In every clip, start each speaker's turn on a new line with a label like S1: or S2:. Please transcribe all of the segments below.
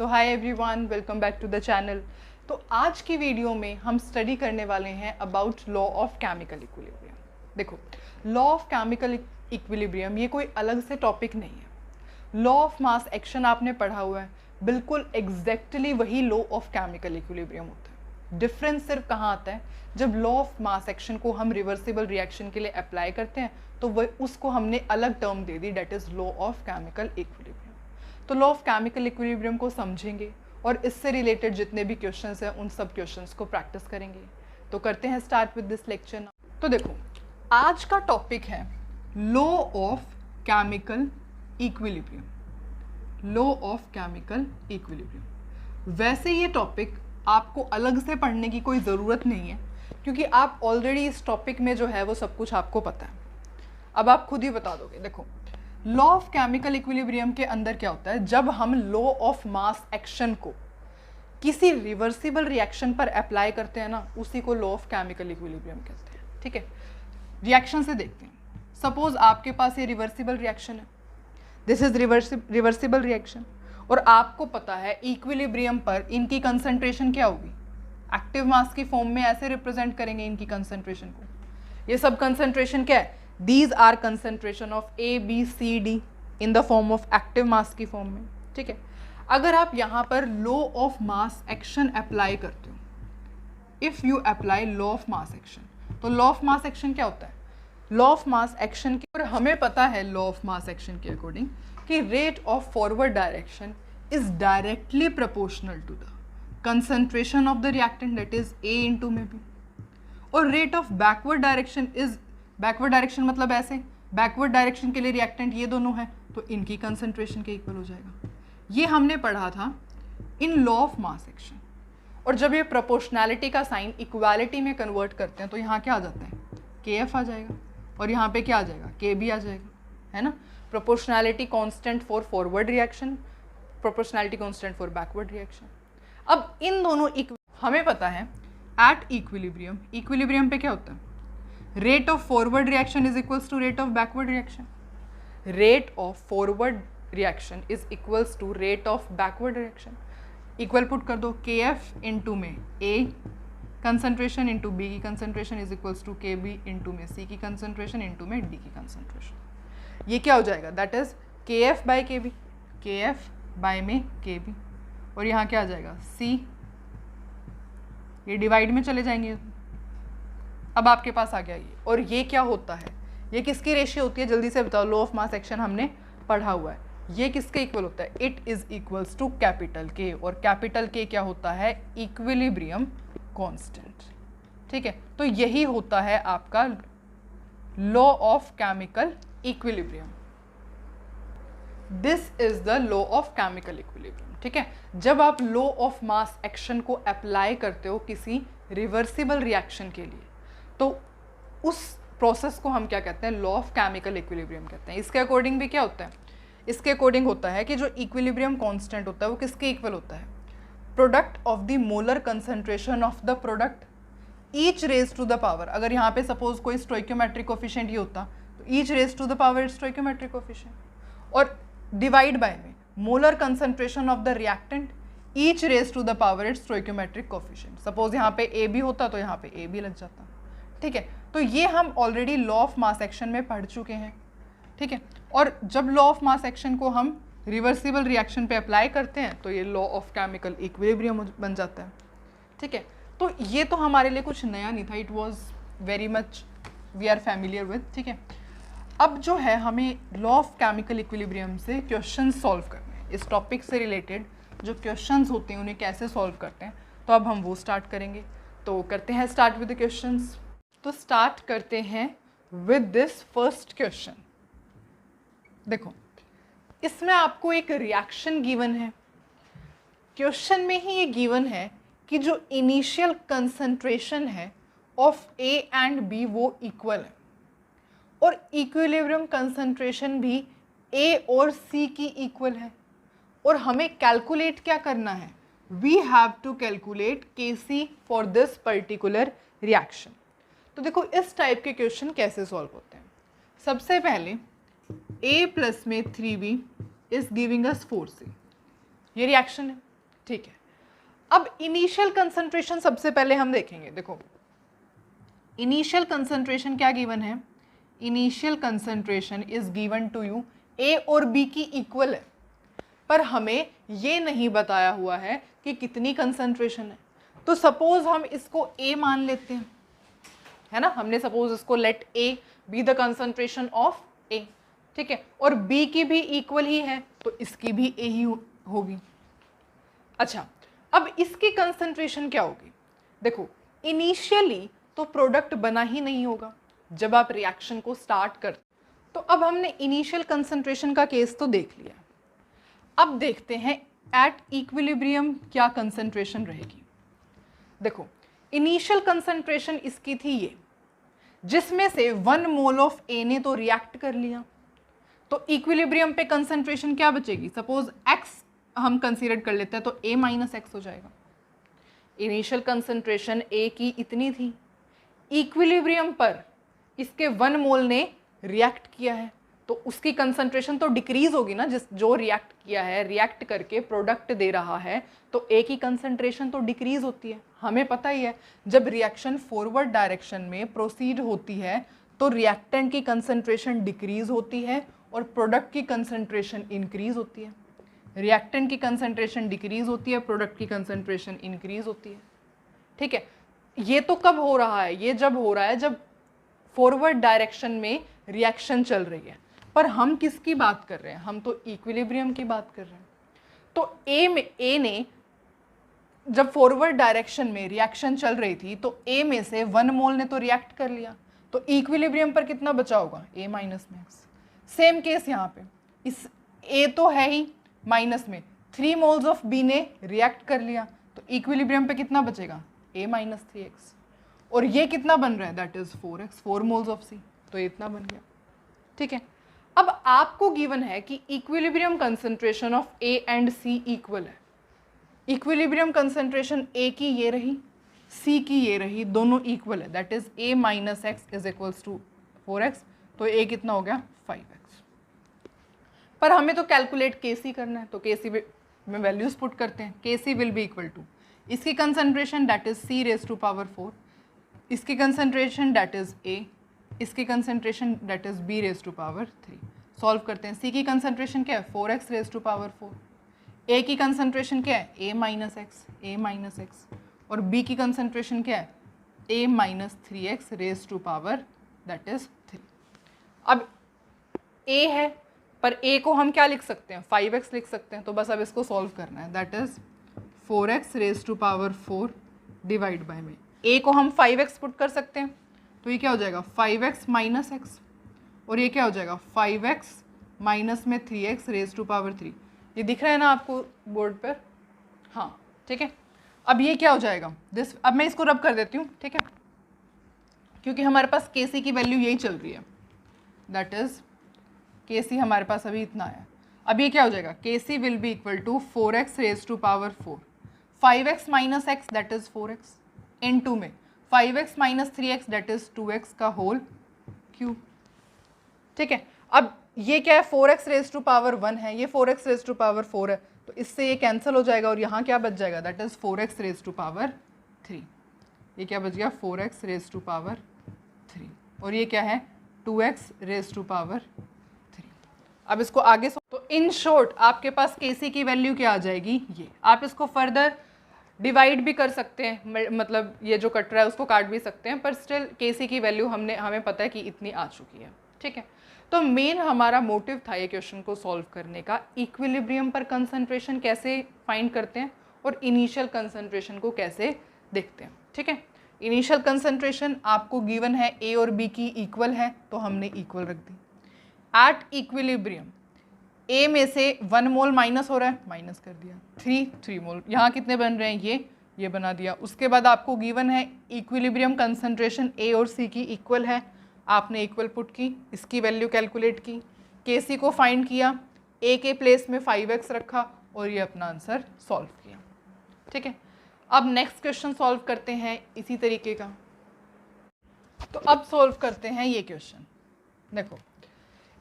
S1: So hi everyone, welcome back to the channel. तो आज की वीडियो में हम स्टडी करने वाले हैं about law of chemical equilibrium. देखो, लॉ ऑफ केमिकल इक्विलिब्रियम ये कोई अलग से टॉपिक नहीं है। लॉ ऑफ मास एक्शन आपने पढ़ा हुआ है, बिल्कुल एग्जैक्टली वही लॉ ऑफ केमिकल इक्विलिब्रियम होता है। डिफरेंस सिर्फ कहाँ आता है, जब लॉ ऑफ मास एक्शन को हम रिवर्सिबल रिएक्शन के लिए अप्लाई करते हैं तो वह उसको हमने अलग टर्म दे दी, that is law of chemical equilibrium. तो लॉ ऑफ केमिकल इक्विलिब्रियम को समझेंगे और इससे रिलेटेड जितने भी क्वेश्चंस हैं उन सब क्वेश्चंस को प्रैक्टिस करेंगे। तो करते हैं स्टार्ट विद दिस लेक्चर। तो देखो, आज का टॉपिक है law of chemical equilibrium. Law of chemical equilibrium, वैसे ये टॉपिक आपको अलग से पढ़ने की कोई ज़रूरत नहीं है, क्योंकि आप ऑलरेडी इस टॉपिक में जो है वो सब कुछ आपको पता है। अब आप खुद ही बता दोगे। देखो, लॉ ऑफ केमिकल इक्विलिब्रियम के अंदर क्या होता है, जब हम लॉ ऑफ मास एक्शन को किसी रिवर्सिबल रिएक्शन पर अप्लाई करते हैं ना, उसी को लॉ ऑफ केमिकल इक्विलिब्रियम कहते हैं। ठीक है, रिएक्शन से देखते हैं। सपोज आपके पास ये रिवर्सिबल रिएक्शन है, दिस इज रिवर्सिबल रिएक्शन, और आपको पता है इक्विलिब्रियम पर इनकी कंसंट्रेशन क्या होगी, एक्टिव मास की फॉर्म में ऐसे रिप्रेजेंट करेंगे इनकी कंसंट्रेशन को। ये सब कंसंट्रेशन क्या है, These are concentration of A, B, C, D in the form of active mass की फॉर्म में। ठीक है, अगर आप यहाँ पर law of mass action apply करते हो, if you apply law of mass action, तो लॉ ऑफ मास एक्शन क्या होता है, लॉ ऑफ मास एक्शन की, और हमें पता है लॉ ऑफ मास एक्शन के अकॉर्डिंग कि rate of forward direction is directly proportional to the concentration of the reactant, that is A into में B, और rate of backward direction is, backward direction मतलब ऐसे, बैकवर्ड डायरेक्शन के लिए reactant ये दोनों हैं तो इनकी कंसंट्रेशन के इक्वल हो जाएगा। ये हमने पढ़ा था in law of mass action. और जब ये प्रोपोर्शनैलिटी का साइन इक्वालिटी में कन्वर्ट करते हैं तो यहाँ क्या आ जाता है, KF आ जाएगा, और यहाँ पे क्या आ जाएगा, KB आ जाएगा, है ना। Proportionality constant for forward reaction, proportionality constant for backward reaction. अब इन दोनों हमें पता है एट इक्विलिब्रियम, इक्विलिब्रियम पे क्या होता है, rate of forward reaction is equals to rate of backward reaction, rate of forward reaction is equals to rate of backward reaction। Equal put कर दो, KF इंटू में A कंसनट्रेशन इंटू B की concentration is equals to KB into में C की concentration into में D की concentration. ये क्या हो जाएगा, that is KF by KB, KF by में KB, और यहाँ क्या आ जाएगा C, ये डिवाइड में चले जाएंगे। अब आपके पास आ गया ये, और ये क्या होता है, ये किसकी रेशियो होती है, जल्दी से बताओ। लॉ ऑफ मास एक्शन हमने पढ़ा हुआ है, ये किसके इक्वल होता है, it is equals to capital K, और कैपिटल K क्या होता है, इक्विलिब्रियम कांस्टेंट। ठीक है, तो यही होता है आपका law of chemical equilibrium. This is the law of chemical equilibrium. ठीक है, जब आप लॉ ऑफ मास एक्शन को अप्लाई करते हो किसी रिवर्सिबल रिएक्शन के लिए, तो उस प्रोसेस को हम क्या कहते हैं, लॉ ऑफ केमिकल इक्विलिब्रियम कहते हैं। इसके अकॉर्डिंग भी क्या होता है, इसके अकॉर्डिंग होता है कि जो इक्विलिब्रियम कांस्टेंट होता है वो किसके इक्वल होता है, product of the molar concentration of the product each raise to the power. अगर यहाँ पे सपोज कोई स्टोइकियोमेट्रिक कोफिशिएंट ही होता तो each raise to the power stoichiometric coefficient, और डिवाइड बाय में molar concentration of the reactant each raise to the power its stoichiometric coefficient. Suppose यहाँ पे AB होता तो यहाँ पे AB लग जाता। ठीक है, तो ये हम already law of mass action में पढ़ चुके हैं। ठीक है, और जब लॉ ऑफ मास एक्शन को हम रिवर्सिबल रिएक्शन पे अप्लाई करते हैं तो ये लॉ ऑफ केमिकल इक्विलिब्रियम बन जाता है। ठीक है, तो ये तो हमारे लिए कुछ नया नहीं था, it was very much we are familiar with. ठीक है, अब जो है हमें लॉ ऑफ केमिकल इक्विलिब्रियम से क्वेश्चन सॉल्व करने हैं। इस टॉपिक से रिलेटेड जो क्वेश्चंस होते हैं उन्हें कैसे सॉल्व करते हैं, तो अब हम वो स्टार्ट करेंगे। तो करते हैं स्टार्ट विद द क्वेश्चंस। तो स्टार्ट करते हैं विद दिस फर्स्ट क्वेश्चन। देखो, इसमें आपको एक रिएक्शन गिवन है, क्वेश्चन में ही ये गिवन है कि जो इनिशियल कंसंट्रेशन है ऑफ A एंड B वो इक्वल है, और इक्विलिब्रियम कंसंट्रेशन भी A और C की इक्वल है, और हमें कैलकुलेट क्या करना है, we have to calculate Kc for this particular reaction. तो देखो, इस टाइप के क्वेश्चन कैसे सॉल्व होते हैं। सबसे पहले A प्लस में 3B is giving us 4C, ये रिएक्शन है। ठीक है, अब इनिशियल कंसंट्रेशन सबसे पहले हम देखेंगे। देखो इनिशियल कंसंट्रेशन क्या गिवन है, initial concentration is given to you, A और बी की इक्वल है, पर हमें ये नहीं बताया हुआ है कि कितनी कंसंट्रेशन है। तो सपोज हम इसको ए मान लेते हैं, है ना, हमने सपोज इसको let A B the concentration of A, ठीक है, और बी की भी इक्वल ही है तो इसकी भी ए ही होगी। अच्छा, अब इसकी कंसंट्रेशन क्या होगी, देखो इनिशियली तो प्रोडक्ट बना ही नहीं होगा जब आप रिएक्शन को स्टार्ट करते। तो अब हमने इनिशियल कंसंट्रेशन का केस तो देख लिया, अब देखते हैं एट इक्विलिब्रियम क्या कंसंट्रेशन रहेगी। देखो इनिशियल कंसंट्रेशन इसकी थी ये, जिसमें से 1 मोल ऑफ ए ने तो रिएक्ट कर लिया, तो इक्विलिब्रियम पे कंसंट्रेशन क्या बचेगी, सपोज x हम कंसीडर कर लेते हैं तो a माइनस एक्स हो जाएगा। इनिशियल कंसंट्रेशन a की इतनी थी, इक्विलिब्रियम पर इसके 1 मोल ने रिएक्ट किया है तो उसकी कंसंट्रेशन तो डिक्रीज होगी ना, जो रिएक्ट किया है, रिएक्ट करके प्रोडक्ट दे रहा है तो ए की कंसंट्रेशन तो डिक्रीज होती है। हमें पता ही है जब रिएक्शन फॉरवर्ड डायरेक्शन में प्रोसीड होती है तो रिएक्टेंट की कंसंट्रेशन डिक्रीज होती है और प्रोडक्ट की कंसंट्रेशन इंक्रीज होती है। रिएक्टेंट की कंसंट्रेशन डिक्रीज होती है, प्रोडक्ट की कंसंट्रेशन इंक्रीज होती है। ठीक है, ये तो कब हो रहा है, ये जब हो रहा है जब फॉरवर्ड डायरेक्शन में रिएक्शन चल रही है, पर हम किसकी बात कर रहे हैं, हम तो इक्विलिब्रियम की बात कर रहे हैं। तो ए ने जब फॉरवर्ड डायरेक्शन में रिएक्शन चल रही थी तो ए में से 1 मोल ने तो रिएक्ट कर लिया, तो इक्विलिब्रियम पर कितना बचा होगा, ए माइनस में एक्स। सेम केस यहाँ पे, इस ए तो है ही माइनस में, 3 मोल्स ऑफ बी ने रिएक्ट कर लिया तो इक्विलिब्रियम पे कितना बचेगा, ए माइनस 3x, और ये कितना बन रहा है, that is 4x, 4 moles of C, तो ये इतना बन गया। ठीक है, अब आपको गिवन है कि equilibrium concentration of A and C equal है। इक्विलिब्रियम कंसंट्रेशन ए की ये रही, सी की ये रही, दोनों इक्वल है, that is A minus X is equals to 4x, तो ए कितना हो गया 5x। पर हमें तो कैलकुलेट के सी करना है, तो के सी में वैल्यूज पुट करते हैं। K C will be equal to इसकी concentration that is C raise to power 4, इसकी कंसंट्रेशन दैट इज ए, इसकी concentration that is B raise to power 3। Solve करते हैं, सी की कंसंट्रेशन क्या है 4x रेज टू पावर 4, ए की कंसंट्रेशन क्या है ए माइनस एक्स, और बी की कंसंट्रेशन क्या है A minus 3x raise to power that is 3। अब ए है, पर ए को हम क्या लिख सकते हैं 5x लिख सकते हैं, तो बस अब इसको सॉल्व करना है, that is 4x raise to power 4 divide by में ए को हम 5x पुट कर सकते हैं, तो ये क्या हो जाएगा 5x माइनस एक्स, और ये क्या हो जाएगा 5x माइनस में 3x रेज टू पावर 3। ये दिख रहा है ना आपको बोर्ड पर, हाँ ठीक है। अब ये क्या हो जाएगा दिस, अब मैं इसको रब कर देती हूँ, ठीक है, क्योंकि हमारे पास के सी की वैल्यू यही चल रही है, दैट इज के सी हमारे पास अभी इतना है। अब ये क्या हो जाएगा K C will be equal to 4x raise to power 4, 5x minus x that is 4x, into में 5x minus 3x that is 2x का होल क्यूब। ठीक है, अब ये क्या है 4x रेज टू पावर 1 है, ये 4x रेज टू पावर 4 है, तो इससे ये कैंसिल हो जाएगा और यहाँ क्या बच जाएगा that is 4x raise to power 3। ये क्या बच गया 4x रेज टू पावर 3, और ये क्या है 2x रेज टू पावर 3। अब इसको आगे तो इन शॉर्ट आपके पास केसी की वैल्यू क्या आ जाएगी, ये आप इसको फर्दर डिवाइड भी कर सकते हैं, मतलब ये जो कट रहा है उसको काट भी सकते हैं, पर स्टिल केसी की वैल्यू हमें पता है कि इतनी आ चुकी है। ठीक है, तो मेन हमारा मोटिव था ये क्वेश्चन को सॉल्व करने का, इक्विलिब्रियम पर कंसंट्रेशन कैसे फाइंड करते हैं और इनिशियल कंसंट्रेशन को कैसे देखते हैं। ठीक है, इनिशियल कंसंट्रेशन आपको गिवन है ए और बी की इक्वल है, तो हमने इक्वल रख दी। एट इक्विलिब्रियम ए में से 1 मोल माइनस हो रहा है, माइनस कर दिया, 3 मोल, यहाँ कितने बन रहे हैं ये बना दिया। उसके बाद आपको गिवन है इक्विलिब्रियम कंसंट्रेशन ए और सी की इक्वल है, आपने इक्वल पुट की, इसकी वैल्यू कैलकुलेट की, के सी को फाइंड किया, ए के प्लेस में 5x रखा और ये अपना आंसर सॉल्व किया। ठीक है, अब नेक्स्ट क्वेश्चन सॉल्व करते हैं इसी तरीके का। तो अब सॉल्व करते हैं ये क्वेश्चन। देखो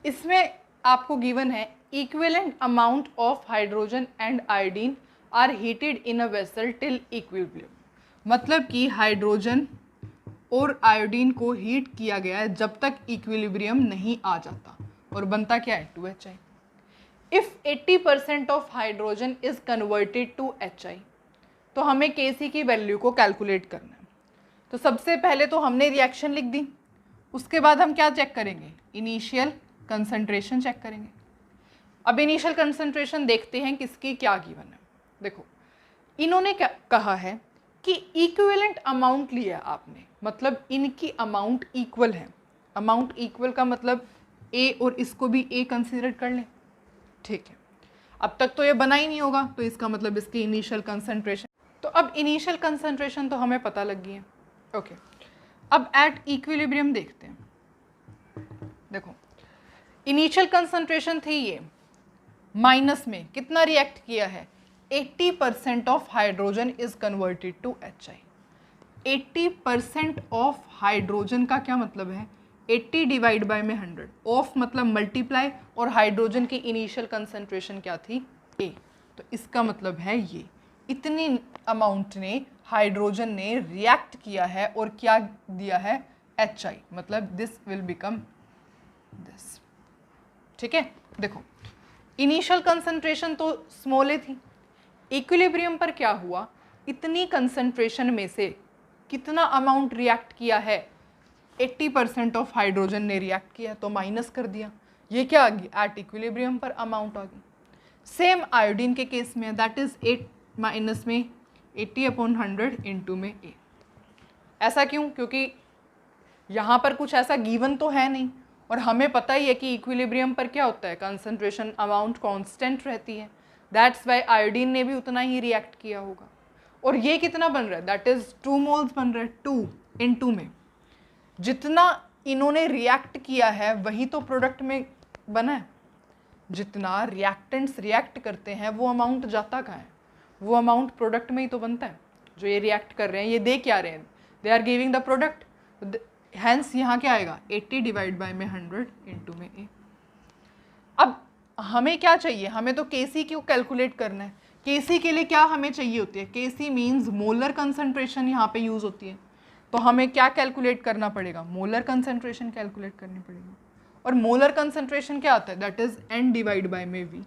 S1: इसमें आपको गिवन है equivalent amount of hydrogen and iodine are heated in a vessel till equilibrium. मतलब कि हाइड्रोजन और आयोडीन को हीट किया गया है जब तक इक्विलिब्रियम नहीं आ जाता, और बनता क्या है 2HI। If 80% of hydrogen is converted to HI, तो हमें Kc की वैल्यू को कैलकुलेट करना है। तो सबसे पहले तो हमने रिएक्शन लिख दी, उसके बाद हम क्या चेक करेंगे, इनिशियल कंसंट्रेशन चेक करेंगे। अब इनिशियल कंसंट्रेशन देखते हैं किसकी क्या गिवन है। देखो इन्होंने क्या कहा है कि इक्विवेलेंट अमाउंट लिया आपने, मतलब इनकी अमाउंट इक्वल है। अमाउंट इक्वल का मतलब A और इसको भी A कंसीडर कर लें, ठीक है। अब तक तो ये बना ही नहीं होगा, तो इसका मतलब इसकी इनिशियल कंसंट्रेशन। तो अब इनिशियल कंसंट्रेशन तो हमें पता लग गई है, ओके। अब एट इक्विलिब्रियम देखते हैं। देखो इनिशियल कंसंट्रेशन थी ये, माइनस में कितना रिएक्ट किया है, 80% of hydrogen is converted to HI। 80% of hydrogen का क्या मतलब है, 80 डिवाइड बाय में 100, ऑफ मतलब मल्टीप्लाई, और हाइड्रोजन की इनिशियल कंसंट्रेशन क्या थी A, तो इसका मतलब है ये इतनी अमाउंट ने हाइड्रोजन ने रिएक्ट किया है और क्या दिया है HI, मतलब दिस विल बिकम दिस, ठीक है। देखो इनिशियल कंसंट्रेशन तो स्मॉल ए थी, इक्विलिब्रियम पर क्या हुआ, इतनी कंसंट्रेशन में से कितना अमाउंट रिएक्ट किया है, 80% ऑफ हाइड्रोजन ने रिएक्ट किया, तो माइनस कर दिया, ये क्या आ गई, एट इक्विलिब्रियम पर अमाउंट आ गई। सेम आयोडीन के केस में, दैट इज 8 माइनस में 80/100 इंटू में A। ऐसा क्यों, क्योंकि यहाँ पर कुछ ऐसा गिवन तो है नहीं, और हमें पता ही है कि इक्विलिब्रियम पर क्या होता है, कंसंट्रेशन अमाउंट कांस्टेंट रहती है, दैट्स वाई आयोडीन ने भी उतना ही रिएक्ट किया होगा। और ये कितना बन रहा है, दैट इज 2 मोल्स बन रहा है, 2 इन 2 में जितना इन्होंने रिएक्ट किया है वही तो प्रोडक्ट में बना है। जितना रिएक्टेंट्स रिएक्ट करते हैं वो अमाउंट जाता कहाँ है, वो अमाउंट प्रोडक्ट में ही तो बनता है। जो ये रिएक्ट कर रहे हैं ये दे क्या रहे हैं, they are giving the product, hence यहाँ क्या आएगा 80 डिवाइड बाय में 100 इंटू में A। अब हमें क्या चाहिए, हमें तो Kc क्यों कैलकुलेट करना है। Kc के लिए क्या हमें चाहिए होती है, Kc मीन्स मोलर कंसंट्रेशन यहाँ पे यूज होती है, तो हमें क्या कैलकुलेट करना पड़ेगा, मोलर कंसंट्रेशन कैलकुलेट करनी पड़ेगी। और मोलर कंसंट्रेशन क्या आता है, that is N divide by में V,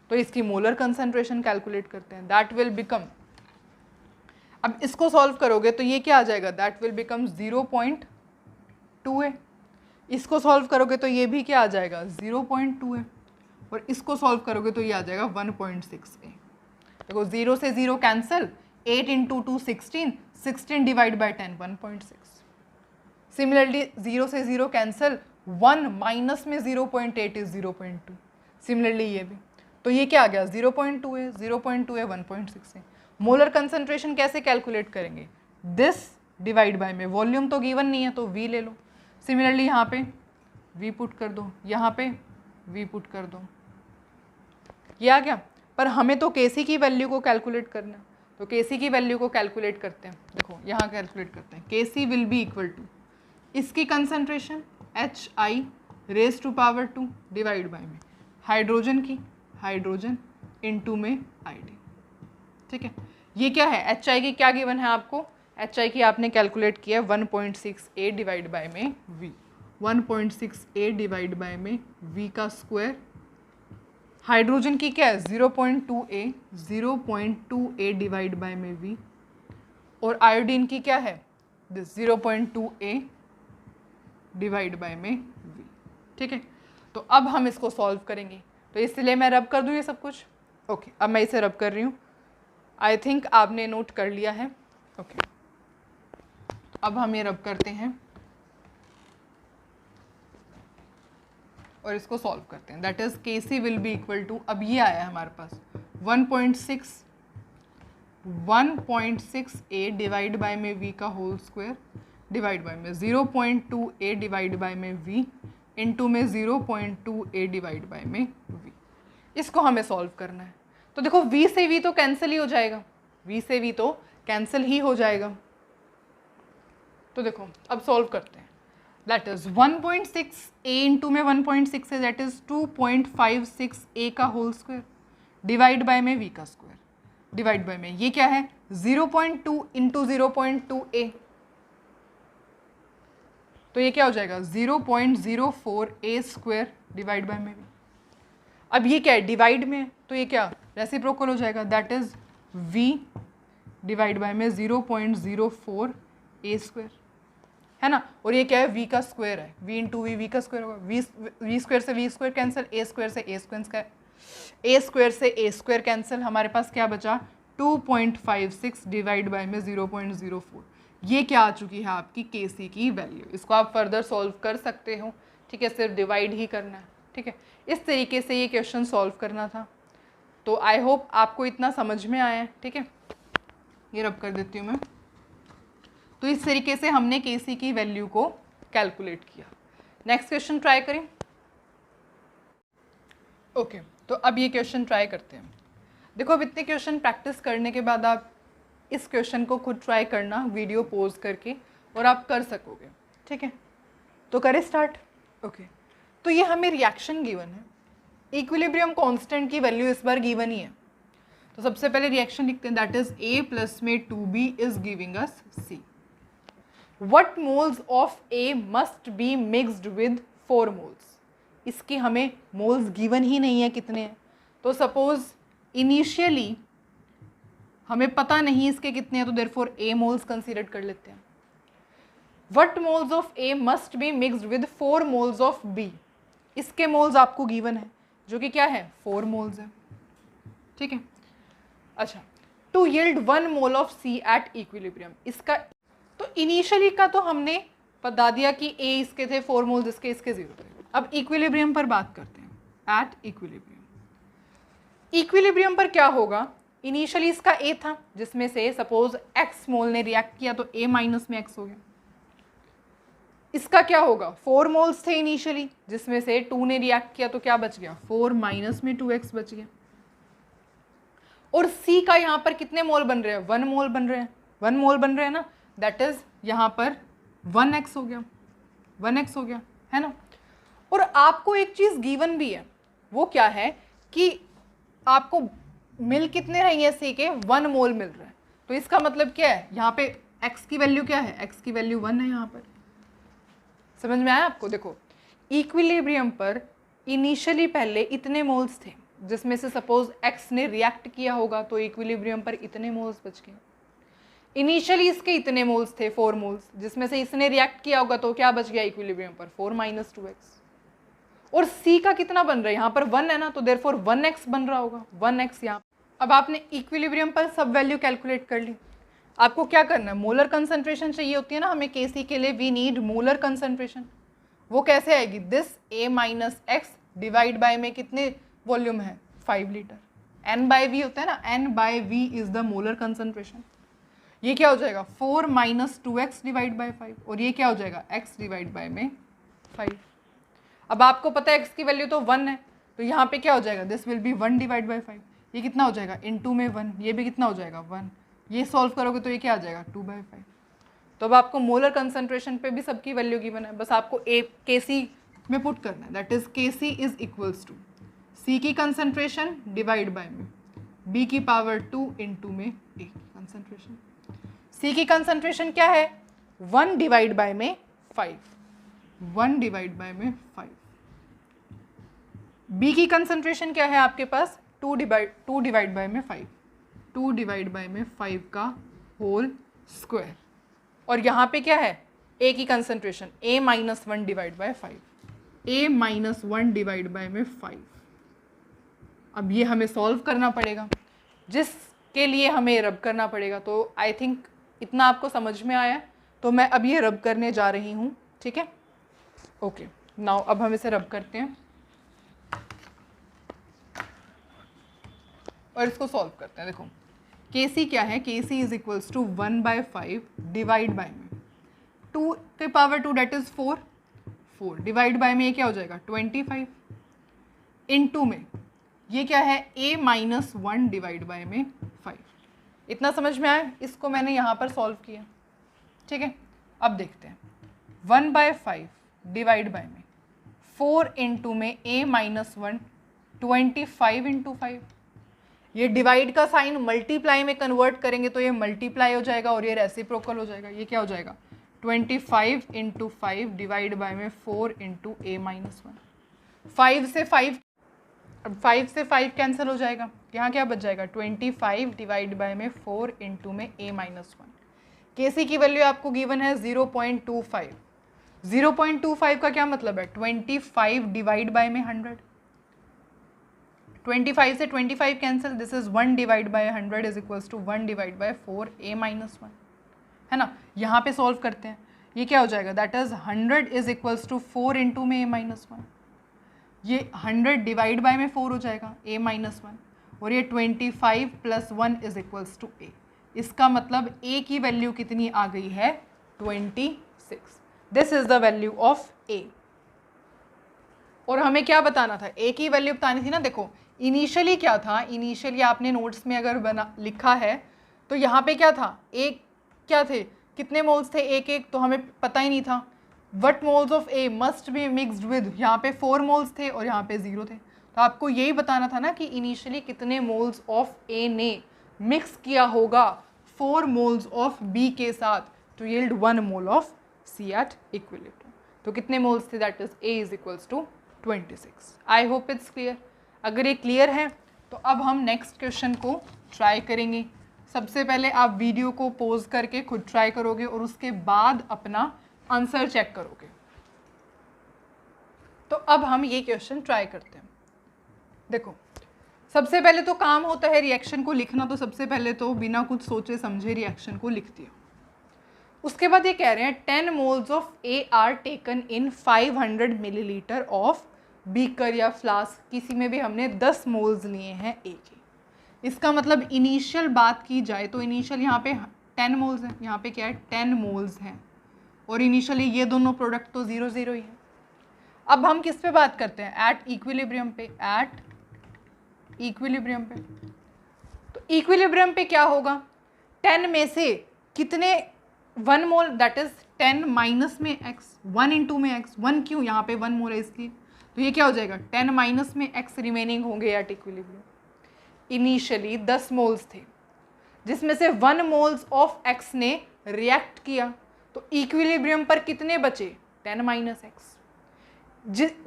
S1: तो इसकी मोलर कंसंट्रेशन कैलकुलेट करते हैं, दैट विल बिकम, अब इसको सॉल्व करोगे तो ये क्या आ जाएगा, दैट विल बिकम 0.2A। इसको सॉल्व करोगे तो ये भी क्या आ जाएगा 0.2A, और इसको सॉल्व करोगे तो ये आ जाएगा 1.6A। देखो 0 से 0 cancel, 8 into 2 16, 16 divide by 10 1.6। Similarly 0 से 0 कैंसिल, 1 माइनस में 0.8 इज 0.2। सिमिलरली ये भी, तो ये क्या आ गया 0.2A, 0.2A 1.6A। Molar concentration कैसे कैलकुलेट करेंगे, दिस डिवाइड बाय में, वॉल्यूम तो गिवन नहीं है तो V ले लो। सिमिलरली यहाँ पे V पुट कर दो, यहाँ पे V पुट कर दो, ये आ गया। पर हमें तो Kc की वैल्यू को कैलकुलेट करना है, तो Kc की वैल्यू को कैलकुलेट करते हैं। देखो यहाँ कैलकुलेट करते हैं, Kc will be equal to इसकी concentration HI raise to power 2 divide by में हाइड्रोजन की, हाइड्रोजन इनटू में ID, ठीक है। ये क्या है, HI की क्या गिवन है आपको, HI की आपने कैलकुलेट किया 1.6A डिवाइड बाय में V, 1.6A डिवाइड बाय में V का स्क्वायर। हाइड्रोजन की क्या है 0.2A, 0.2A डिवाइड बाय में V, और आयोडीन की क्या है दिस 0.2A डिवाइड बाय में V, ठीक है। तो अब हम इसको सॉल्व करेंगे, तो इसलिए मैं रब कर दूँ ये सब कुछ, ओके। अब मैं इसे रब कर रही हूँ, आई थिंक आपने नोट कर लिया है, ओके। अब हम ये रब करते हैं और इसको सॉल्व करते हैं, that is Kc will be equal to, अब ये आया है हमारे पास 1.6A डिवाइड बाय में V का होल स्क्वायर डिवाइड बाय में 0.2A डिवाइड बाय में V इंटू में 0.2A डिवाइड बाय में V। इसको हमें सॉल्व करना है। तो देखो V से V तो कैंसिल ही हो जाएगा, V से V तो कैंसिल ही हो जाएगा। तो देखो अब सॉल्व करते हैं, दैट इज 1.6A इंटू में 1.6 है, दैट इज 2.56A का होल स्क्वायर डिवाइड बाय में V का स्क्वायर। डिवाइड बाय में, ये क्या है 0.2 इंटू 0.2a, तो ये क्या हो जाएगा 0.04a स्क्वायर डिवाइड बाय में भी। अब ये क्या है डिवाइड में है, तो ये क्या रेसिप्रोकल हो जाएगा, that is v divide by में 0.04a स्क्वायर, है ना। और ये क्या है v का स्क्वायर है, v इंटू वी का स्क्वायर होगा, v स्क्वायर से v square cancel, a square से a स्क्वायर कैंसिल, हमारे पास क्या बचा 2.56 डिवाइड बाय में 0.04। ये क्या आ चुकी है आपकी Kc की वैल्यू। इसको आप फर्दर सॉल्व कर सकते हो, ठीक है, सिर्फ डिवाइड ही करना है, ठीक है। इस तरीके से ये क्वेश्चन सॉल्व करना था। तो आई होप आपको इतना समझ में आया है, ठीक है। ये रब कर देती हूँ मैं। तो इस तरीके से हमने Kc की वैल्यू को कैलकुलेट किया। नेक्स्ट क्वेश्चन ट्राई करें। ओके, तो अब ये क्वेश्चन ट्राई करते हैं। देखो, अब इतने क्वेश्चन प्रैक्टिस करने के बाद आप इस क्वेश्चन को खुद ट्राई करना वीडियो पॉज करके, और आप कर सकोगे, ठीक है। तो करें स्टार्ट। ओके, तो ये हमें रिएक्शन गिवन है, इक्विलिब्रियम कांस्टेंट की वैल्यू इस बार गिवन ही है। तो सबसे पहले रिएक्शन लिखते हैं, दैट इज A प्लस में 2B is giving us C। What moles of A must be mixed with 4 moles. इसकी हमें मोल्स गिवन ही नहीं है कितने हैं। तो सपोज इनिशियली हमें पता नहीं इसके कितने हैं, तो देयरफॉर A मोल्स कंसीडर कर लेते हैं। What moles of A must be mixed with 4 moles of B। इसके मोल्स आपको गिवन है, जो कि क्या है 4 मोल्स है, ठीक है। अच्छा, to yield 1 mole of C at equilibrium. इसका तो इनिशियली का तो हमने बता दिया कि A इसके थे 4 मोल्स, इसके 0 थे। अब इक्विलिब्रियम पर बात करते हैं, एट इक्विलिब्रियम। इक्विलिब्रियम पर क्या होगा, इनिशियली इसका A था, जिसमें से सपोज X मोल ने रिएक्ट किया तो A माइनस में X हो गया। इसका क्या होगा 4 मोल्स थे इनिशियली, जिसमें से 2 ने रिएक्ट किया तो क्या बच गया 4 माइनस में 2x बच गया। और C का यहाँ पर कितने मोल बन रहे हैं 1 मोल बन रहे हैं, 1 मोल बन रहे हैं ना, दैट इज यहाँ पर 1x हो गया, 1x हो गया, है ना। और आपको एक चीज गिवन भी है, वो क्या है कि आपको मिल कितने रही है C के 1 मोल मिल रहा है। तो इसका मतलब क्या है, यहाँ पे x की वैल्यू क्या है, x की वैल्यू 1 है। यहाँ पर समझ में आया आपको। देखो, इक्विलिब्रियम पर इनिशियली पहले इतने मोल्स थे, जिसमें से सपोज x ने रिएक्ट किया होगा तो इक्विलिब्रियम पर इतने मोल्स बच गए। इनिशियली इसके इतने मोल्स थे 4 मोल्स, जिसमें से इसने रिएक्ट किया होगा तो क्या बच गया इक्विलिब्रियम पर 4 माइनस 2x। और C का कितना बन रहा है, यहाँ पर 1 है ना, तो देयरफॉर 1x बन रहा होगा, 1x यहाँ। अब आपने इक्विलिब्रियम पर सब वैल्यू कैलकुलेट कर ली। आपको क्या करना है, मोलर कंसंट्रेशन चाहिए होती है ना हमें Kc के लिए, वी नीड मोलर कंसंट्रेशन। वो कैसे आएगी, this A minus x divide by में कितने वॉल्यूम है 5 लीटर, N बाय V होता है ना, N by V is the molar concentration. ये क्या हो जाएगा 4 माइनस 2x डिवाइड बाय 5, और ये क्या हो जाएगा x डिवाइड बाय में 5। अब आपको पता है x की वैल्यू तो 1 है, तो यहाँ पे क्या हो जाएगा, this will be 1 divide bye 5। ये कितना हो जाएगा इनटू में 1, ये भी कितना हो जाएगा 1। ये सॉल्व करोगे तो ये क्या आ जाएगा 2/5। तो अब आपको मोलर कंसंट्रेशन पे भी सबकी वैल्यू गिवन है, बस आपको Kc में पुट करना है, that is Kc is equals to C की कंसंट्रेशन डिवाइड बाय में B की पावर 2 इंटू में A की कंसंट्रेशन। C की कंसंट्रेशन क्या है 1 डिवाइड बाय में 5, 1 डिवाइड बाय में 5। B की कंसंट्रेशन क्या है आपके पास 2 डिवाइड बाय में 5, 2 डिवाइड बाय में 5 का होल स्क्वायर। और यहाँ पे क्या है A की concentration A minus 1 divide bye 5, A minus 1 divide by में 5। अब ये हमें सॉल्व करना पड़ेगा, जिसके लिए हमें रब करना पड़ेगा। तो आई थिंक इतना आपको समझ में आया, तो मैं अब ये रब करने जा रही हूँ, ठीक है। ओके, नाउ अब हम इसे रब करते हैं और इसको सॉल्व करते हैं। देखो Kc क्या है, Kc is equals to 1/5 divide by में 2 के power 2 that is 4, 4 divide by में ये क्या हो जाएगा 25 इनटू में ये क्या है A माइनस 1 डिवाइड बाय में 5। इतना समझ में आया, इसको मैंने यहाँ पर सॉल्व किया, ठीक है। अब देखते हैं 1/5 डिवाइड बाय में 4 इंटू में A माइनस 1 25 इंटू 5। ये डिवाइड का साइन मल्टीप्लाई में कन्वर्ट करेंगे तो ये मल्टीप्लाई हो जाएगा और ये रेसिप्रोकल हो जाएगा। ये क्या हो जाएगा 25 × 5 डिवाइड बाय में 4 × a-1। 5 से 5 कैंसिल हो जाएगा, यहाँ क्या बच जाएगा 25 डिवाइड बाय में 4 × में a-1। केसी की वैल्यू आपको गिवन है 0.25। 0.25 का क्या मतलब है 25 डिवाइड बाय में 100। 25 से 25 cancel, this is 1 divide by 100 is equals to 1 divide by 4 a-1, है ना। यहाँ पे सॉल्व करते हैं, ये क्या हो जाएगा that is 100 is equals to 4 × में a-1। ये 100 डिवाइड बाय में 4 हो जाएगा a-1 और ये 25 + 1 इज इक्वल्स टू a। इसका मतलब a की वैल्यू कितनी आ गई है 26। This is the value of a। और हमें क्या बताना था, a की वैल्यू बतानी थी ना। देखो इनिशियली क्या था, इनिशियली आपने नोट्स में अगर बना लिखा है तो यहाँ पे क्या था, एक क्या थे, कितने मोल्स थे, एक तो हमें पता ही नहीं था। What moles of A must be mixed with, यहाँ पे 4 मोल्स थे और यहाँ पे 0 थे। तो आपको यही बताना था ना कि इनिशियली कितने मोल्स ऑफ ए ने मिक्स किया होगा 4 मोल्स ऑफ बी के साथ to yield 1 mole of C at equilibrium. तो कितने मोल्स थे, that is A is equals to 26। I hope it's clear. अगर ये क्लियर है तो अब हम नेक्स्ट क्वेश्चन को ट्राई करेंगे। सबसे पहले आप वीडियो को पॉज करके खुद ट्राई करोगे और उसके बाद अपना आंसर चेक करोगे। तो अब हम ये क्वेश्चन ट्राई करते हैं। देखो सबसे पहले तो काम होता है रिएक्शन को लिखना, तो सबसे पहले तो बिना कुछ सोचे समझे रिएक्शन को लिख दिया। उसके बाद ये कह रहे हैं 10 moles of A are taken in 500 millilitre of beaker या फ्लास्क, किसी में भी हमने 10 मोल्स लिए हैं ए के। इसका मतलब इनिशियल बात की जाए तो इनिशियल यहाँ पे 10 मोल्स हैं, यहाँ पे क्या है 10 मोल्स हैं और इनिशियली ये दोनों प्रोडक्ट तो 0 0 ही है। अब हम किस पे बात करते हैं, एट इक्विलिब्रियम पे। एट इक्विलिब्रियम पे, तो इक्विलिब्रियम पे क्या होगा, 10 में से कितने 1 मोल, दैट इज 10 माइनस में x, 1 × में x, 1 क्यों, यहाँ पे 1 मोल है इसलिए। तो ये क्या हो जाएगा 10 माइनस में x रिमेनिंग होंगे एट इक्विलिब्रियम। इनिशियली 10 मोल्स थे जिसमें से 1 मोल्स ऑफ x ने रिएक्ट किया, तो इक्विलिब्रियम पर कितने बचे 10 माइनस x।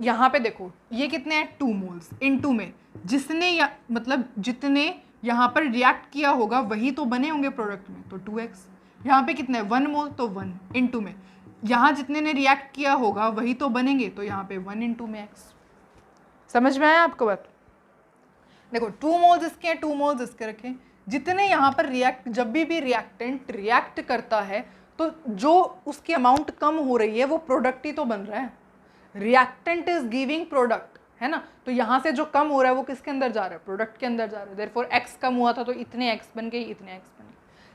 S1: यहाँ पे देखो ये कितने हैं 2 मोल्स, इन 2 में जिसने मतलब जितने यहाँ पर रिएक्ट किया होगा वही तो बने होंगे प्रोडक्ट में, तो 2x। यहाँ पे कितने 1 मोल तो 1 इन 2 में, यहाँ जितने ने रिएक्ट किया होगा वही तो बनेंगे, तो यहाँ पे 1 × में x। समझ में आया आपको बात। देखो 2 मोल्स इसके हैं, 2 मोल्स इसके रखें, जितने यहाँ पर रिएक्ट, जब भी रिएक्टेंट रिएक्ट करता है तो जो उसकी अमाउंट कम हो रही है वो प्रोडक्ट ही तो बन रहा है। रिएक्टेंट इज गिविंग प्रोडक्ट, है ना। तो यहाँ से जो कम हो रहा है वो किसके अंदर जा रहा है, प्रोडक्ट के अंदर जा रहा है। देयरफॉर x कम हुआ था तो इतने x बन गए, इतने x बन गए।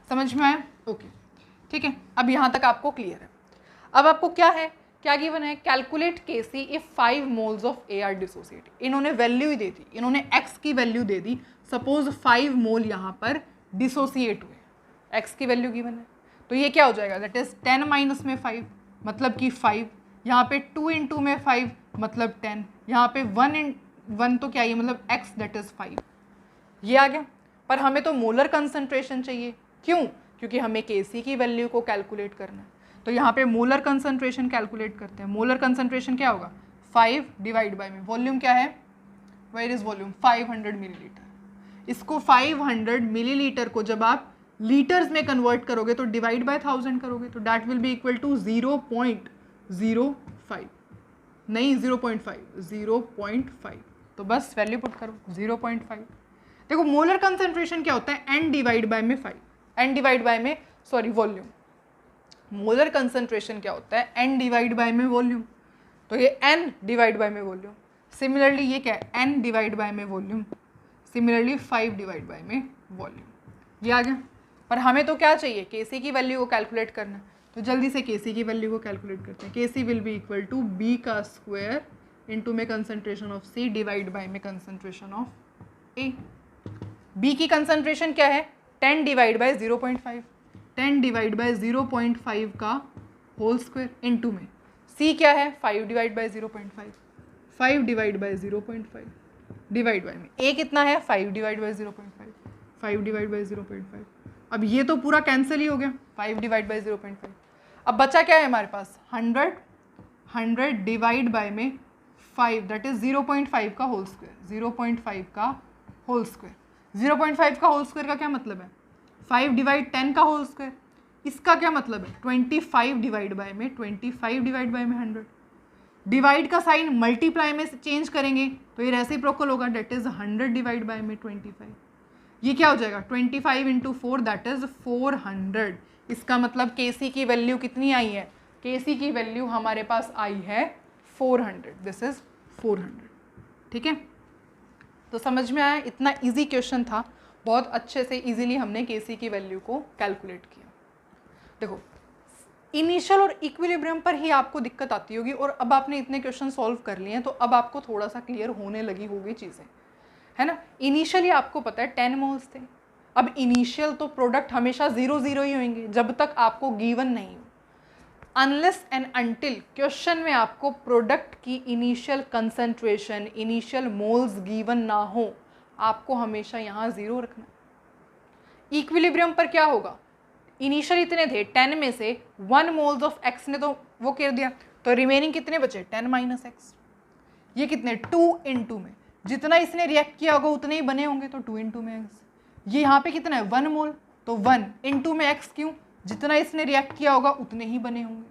S1: समझ में आया, ओके ठीक है। अब यहाँ तक आपको क्लियर है। अब आपको क्या है, क्या गिवन है, calculate KC if 5 moles of A are dissociate. इन्होंने वैल्यू ही दे दी, इन्होंने x की वैल्यू दे दी। सपोज 5 मोल यहाँ पर डिसोसिएट हुए, x की वैल्यू गिवन है, तो ये क्या हो जाएगा दैट इज 10 माइनस में 5 मतलब कि 5, यहाँ पे 2 × में 5 मतलब 10, यहाँ पे 1 तो क्या ये मतलब x दैट इज 5, ये आ गया। पर हमें तो मोलर कंसंट्रेशन चाहिए, क्यों, क्योंकि हमें केसी की वैल्यू को कैलकुलेट करना है। तो यहाँ पे मोलर कंसंट्रेशन कैलकुलेट करते हैं। मोलर कंसंट्रेशन क्या होगा 5 डिवाइड बाय में वॉल्यूम क्या है, वेयर इज वॉल्यूम 500 मिलीलीटर। इसको 500 मिलीलीटर को जब आप लीटर्स में कन्वर्ट करोगे तो डिवाइड बाय 1000 करोगे तो that will be equal to 0.05, नहीं 0.5, 0.5। तो बस वैल्यू पुट करो 0.5। देखो मोलर कंसंट्रेशन क्या होता है n डिवाइड बाय में 5, n डिवाइड बाय में सॉरी वॉल्यूम। मोलर कंसंट्रेशन क्या होता है n डिवाइड बाय में वॉल्यूम, तो ये n डिवाइड बाय में वॉल्यूम। सिमिलरली ये क्या है n डिवाइड बाय में वॉल्यूम, सिमिलरली 5 डिवाइड बाय में वॉल्यूम। ये आ गया। पर हमें तो क्या चाहिए, केसी की वैल्यू को कैलकुलेट करना, तो जल्दी से केसी की वैल्यू को कैलकुलेट करते हैं। KC will be equal to B का स्क्वायर इंटू में concentration of C divide by में कंसंट्रेशन ऑफ ए। बी की कंसंट्रेशन क्या है 10 डिवाइड बाय 0.5, 10 डिवाइड बाय 0.5 का होल स्क्वायर इंटू में सी क्या है 5 divide by 0.5, 5 divide by 0.5 divide by में ए कितना है 5 डिवाइड बाय 0.5, 5 डिवाइड बाय 0.5। अब ये तो पूरा कैंसिल ही हो गया, 5 डिवाइड बाय 0.5। अब बचा क्या है हमारे पास 100 डिवाइड बाय में 5 दैट इज 0.5 का होल स्क्वायर, 0.5 का होल स्क्वायर। 0.5 का होल स्क्वायर का क्या मतलब है 5 डिवाइड 10 का होल स्क्वायर। इसका क्या मतलब है 25 डिवाइड बाय में 25 डिवाइड बाय में 100। डिवाइड का साइन मल्टीप्लाई में चेंज करेंगे तो ये रेसिप्रोकल होगा, दैट इज 100 डिवाइड बाय में 25। ये क्या हो जाएगा 25 इंटू 4 दैट इज 400। इसका मतलब केसी की वैल्यू कितनी आई है, केसी की वैल्यू हमारे पास आई है 400, दिस इज 400। ठीक है, तो समझ में आया, इतना इजी क्वेश्चन था, बहुत अच्छे से इजीली हमने केसी की वैल्यू को कैलकुलेट किया। देखो इनिशियल और इक्विलिब्रियम पर ही आपको दिक्कत आती होगी, और अब आपने इतने क्वेश्चन सॉल्व कर लिए हैं तो अब आपको थोड़ा सा क्लियर होने लगी होगी चीज़ें, है ना। इनिशियली आपको पता है 10 मोल्स थे। अब इनिशियल तो प्रोडक्ट हमेशा 0 0 ही होंगे जब तक आपको गिवन नहीं हो, अनलेस एंड अनटिल क्वेश्चन में आपको प्रोडक्ट की initial concentration, initial moles given ना हो, आपको हमेशा यहाँ 0 रखना। इक्विलिब्रियम पर क्या होगा, इनिशियल इतने थे 10 में से 1 मोल्स ऑफ x ने तो वो कर दिया, तो रिमेनिंग कितने बचे 10 माइनस x। ये कितने 2 इंटू में, जितना इसने रिएक्ट किया होगा उतने ही बने होंगे, तो 2 इंटू में x। ये यहाँ पे कितना है 1 मोल, तो 1 इंटू में x, क्यों, जितना इसने रिएक्ट किया होगा उतने ही बने होंगे।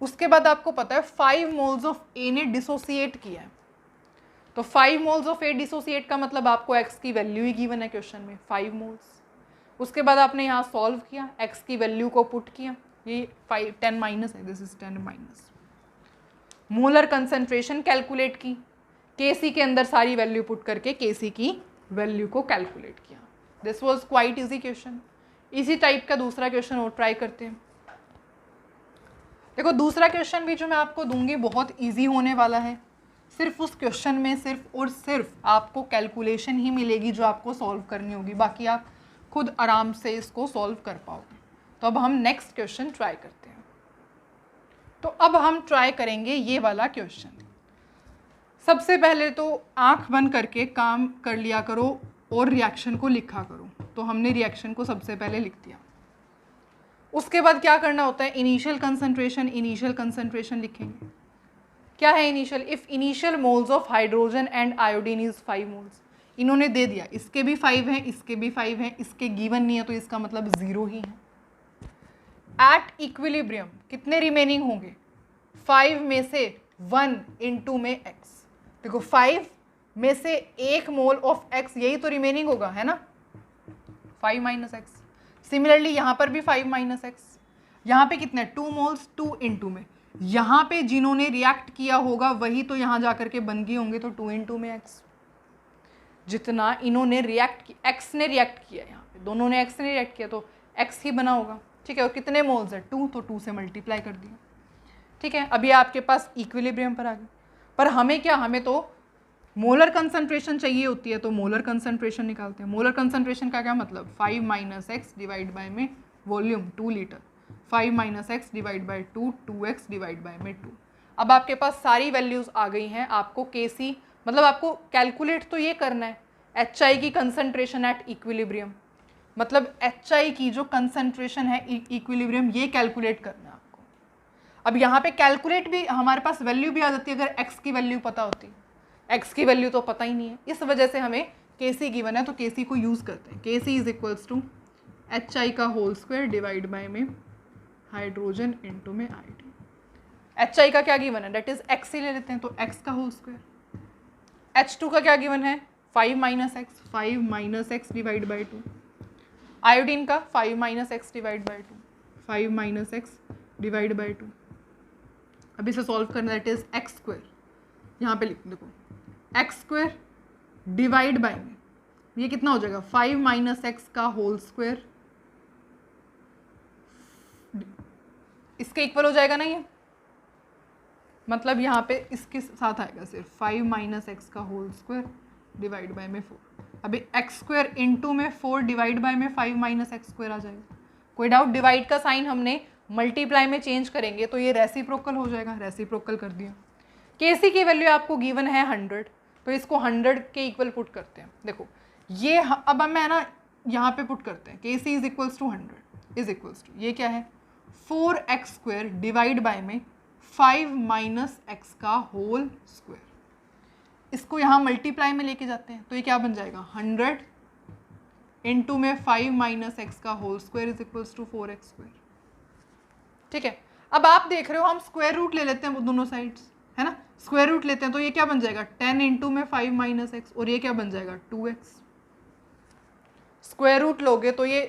S1: उसके बाद आपको पता है 5 मोल्स ऑफ a ने डिसोसिएट किया है, तो 5 मोल्स ऑफ a डिसोसिएट का मतलब आपको x की वैल्यू ही गिवन है क्वेश्चन में 5 मोल्स। उसके बाद आपने यहाँ सॉल्व किया, x की वैल्यू को पुट किया, ये 10 माइनस है, this is 10 minus. Molar concentration calculate की, केसी के अंदर सारी वैल्यू पुट करके केसी की वैल्यू को कैलकुलेट किया। This was quite easy question. इसी टाइप का दूसरा क्वेश्चन और ट्राई करते हैं। देखो दूसरा क्वेश्चन भी जो मैं आपको दूंगी बहुत इजी होने वाला है। सिर्फ उस क्वेश्चन में सिर्फ और सिर्फ आपको कैलकुलेशन ही मिलेगी जो आपको सॉल्व करनी होगी, बाकी आप खुद आराम से इसको सॉल्व कर पाओगे। तो अब हम नेक्स्ट क्वेश्चन ट्राई करते हैं। तो अब हम ट्राई करेंगे ये वाला क्वेश्चन। सबसे पहले तो आंख बंद करके काम कर लिया करो और रिएक्शन को लिखा करो। तो हमने रिएक्शन को सबसे पहले लिख दिया। उसके बाद क्या करना होता है, इनिशियल कंसंट्रेशन लिखेंगे। क्या है initial, if initial moles of hydrogen and iodine is 5 moles. इन्होंने दे दिया, इसके भी 5 हैं, इसके भी 5 हैं, इसके गिवन नहीं है तो इसका मतलब 0 ही है। एट इक्विलिब्रियम कितने रिमेनिंग होंगे, 5 में से 1 इंटू में x। देखो 5 में से 1 मोल ऑफ x, यही तो रिमेनिंग होगा, है ना, 5 माइनस एक्स। सिमिलरली यहाँ पर भी 5 माइनस एक्स। यहाँ पे कितने 2 मोल्स, 2 इंटू में, यहाँ पे जिन्होंने रिएक्ट किया होगा वही तो यहाँ जा करके बन गए होंगे, तो 2 इंटू में x। जितना इन्होंने रिएक्ट किया, x ने रिएक्ट किया, यहाँ पे दोनों ने x ने रिएक्ट किया तो x ही बना होगा। ठीक है, और कितने मोल्स है 2, तो 2 से मल्टीप्लाई कर दिया। ठीक है, अभी आपके पास इक्विलिब्रियम पर आ गए, पर हमें क्या, हमें तो मोलर कंसंट्रेशन चाहिए होती है, तो मोलर कंसंट्रेशन निकालते हैं। मोलर कंसंट्रेशन का क्या मतलब, 5 माइनस एक्स डिवाइड बाय में volume 2 litre, 5 minus x divide by 2, 2x divide by में 2। अब आपके पास सारी वैल्यूज़ आ गई हैं। आपको केसी मतलब आपको कैलकुलेट तो ये करना है HI की कंसंट्रेशन एट इक्विलिब्रियम, मतलब HI की जो कंसंट्रेशन है इक्विलिब्रियम, ये कैलकुलेट करना है आपको। अब यहाँ पे कैलकुलेट भी हमारे पास वैल्यू भी आ जाती है अगर x की वैल्यू पता होती, x की वैल्यू तो पता ही नहीं है, इस वजह से हमें KC गिवन है तो KC को यूज़ करते हैं। KC is equals to HI का होल स्क्वायर डिवाइड बाय में हाइड्रोजन इंटू में आयोडीन। HI का क्या गिवन है, डेट इज x ही ले लेते हैं, तो x का होल स्क्वायर। H2 का क्या गिवन है, 5 minus x, 5 minus x divide by 2। Iodine का 5 minus x divide by 2, 5 minus x divide by 2। अब इसे सॉल्व करना, दैट इज एक्स स्क्वायर, यहाँ पे लिख देखो एक्स स्क्वायर डिवाइड बाई में ये कितना हो जाएगा, 5 माइनस एक्स का होल स्क्वायर, इसके इक्वल हो जाएगा ना ये, मतलब यहाँ पे इसके साथ आएगा सिर्फ 5 माइनस एक्स का होल स्क्वायर डिवाइड बाय में 4। अभी एक्स स्क्वायर इंटू में 4 डिवाइड बाय में 5 माइनस एक्स स्क्वायर आ जाएगा। कोई डाउट, डिवाइड का साइन हमने मल्टीप्लाई में चेंज करेंगे तो ये रेसिप्रोकल हो जाएगा, रेसिप्रोकल कर दिया। केसी की वैल्यू आपको गिवन है 100, तो इसको 100 के इक्वल पुट करते हैं। देखो ये अब मैं ना यहाँ पे पुट करते हैं K C is equals to 100 is equals to ये क्या है 4x² डिवाइड बाय में 5 माइनस एक्स का होल स्क्वायर। इसको यहाँ मल्टीप्लाई में लेके जाते हैं तो ये क्या बन जाएगा 100 इंटू में 5 माइनस एक्स का whole square is equals to 4x²। ठीक है, अब आप देख रहे हो हम स्क्वायर रूट ले लेते हैं वो दोनों साइड्स, है ना, स्क्वायर रूट लेते हैं तो ये क्या बन जाएगा 10 इंटू में 5 माइनस एक्स और ये क्या बन जाएगा 2x। स्क्वायर रूट लोगे तो ये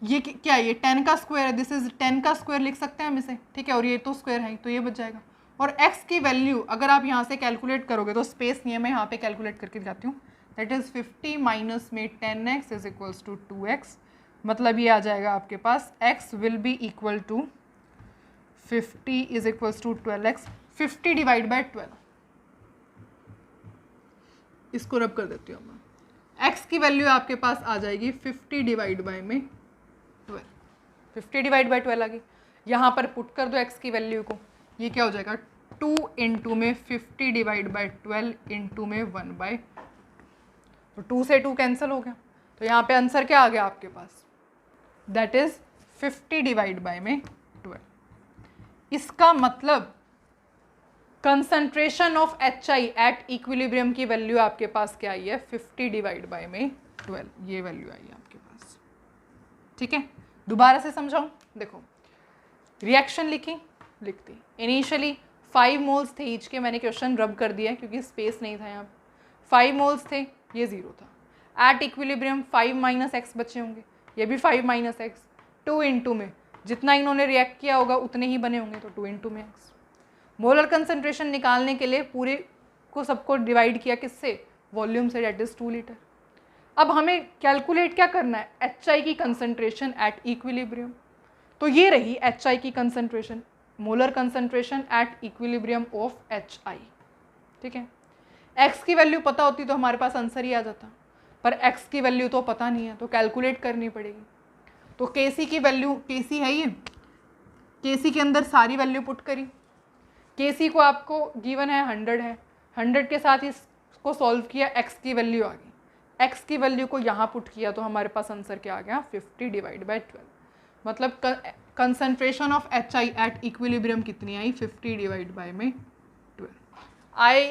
S1: क्या है, ये 10 का स्क्वायर है, दिस इज 10 का स्क्वायर लिख सकते हैं हम इसे, ठीक है, और ये तो स्क्वायर है तो ये बच जाएगा। और x की वैल्यू अगर आप यहाँ से कैलकुलेट करोगे तो स्पेस नहीं है, मैं यहाँ पे कैलकुलेट करके दिखाती हूँ, दैट इज 50 माइनस में 10x is equals to 2x, मतलब ये आ जाएगा आपके पास x will be equal to 50 is equals to 12x, 50 divide by 12, इसको रब कर देती हूँ मैं, x की वैल्यू आपके पास आ जाएगी 50 डिवाइड बाय में 12, 50 डिवाइड बाय 12 आ गई, यहाँ पर पुट कर दो x की वैल्यू को, ये क्या हो जाएगा 2 इंटू में 50 डिवाइड बाय 12 इंटू में 1/, तो 2 से 2 कैंसिल हो गया, तो यहाँ पे आंसर क्या आ गया आपके पास, दैट इज 50 डिवाइड बाय में 12। इसका मतलब concentration of HI at equilibrium की वैल्यू आपके पास क्या आई है 50 डिवाइड बाय में 12, ये वैल्यू आई है आपके पास। ठीक है, दोबारा से समझाऊं, देखो रिएक्शन लिखती इनिशियली 5 मोल्स थे ईच के, मैंने क्वेश्चन रब कर दिया क्योंकि स्पेस नहीं था यहाँ पे, 5 मोल्स थे, ये 0 था, एट इक्विलिब्रियम 5 माइनस एक्स बचे होंगे, ये भी 5 माइनस एक्स, 2 इंटू में जितना इन्होंने रिएक्ट किया होगा उतने ही बने होंगे, तो 2 इंटू में एक्स। मोलर कंसंट्रेशन निकालने के लिए पूरे को सबको डिवाइड किया किससे, वॉल्यूम से, दैट इज 2 लीटर। अब हमें कैलकुलेट क्या करना है, HI की कंसंट्रेशन एट इक्विलिब्रियम, तो ये रही HI की concentration, molar concentration at equilibrium of HI। ठीक है, x की वैल्यू पता होती तो हमारे पास आंसर ही आ जाता, पर x की वैल्यू तो पता नहीं है तो कैलकुलेट करनी पड़ेगी। तो Kc की वैल्यू, Kc है ये, Kc के अंदर सारी वैल्यू पुट करी, Kc को आपको गिवन है 100 है, 100 के साथ इसको सॉल्व किया, x की वैल्यू आ गई, x की वैल्यू को यहाँ पुट किया तो हमारे पास आंसर क्या आ गया 50 डिवाइड बाय 12, मतलब concentration of HI at equilibrium कितनी आई 50 डिवाइड बाय में 12। आई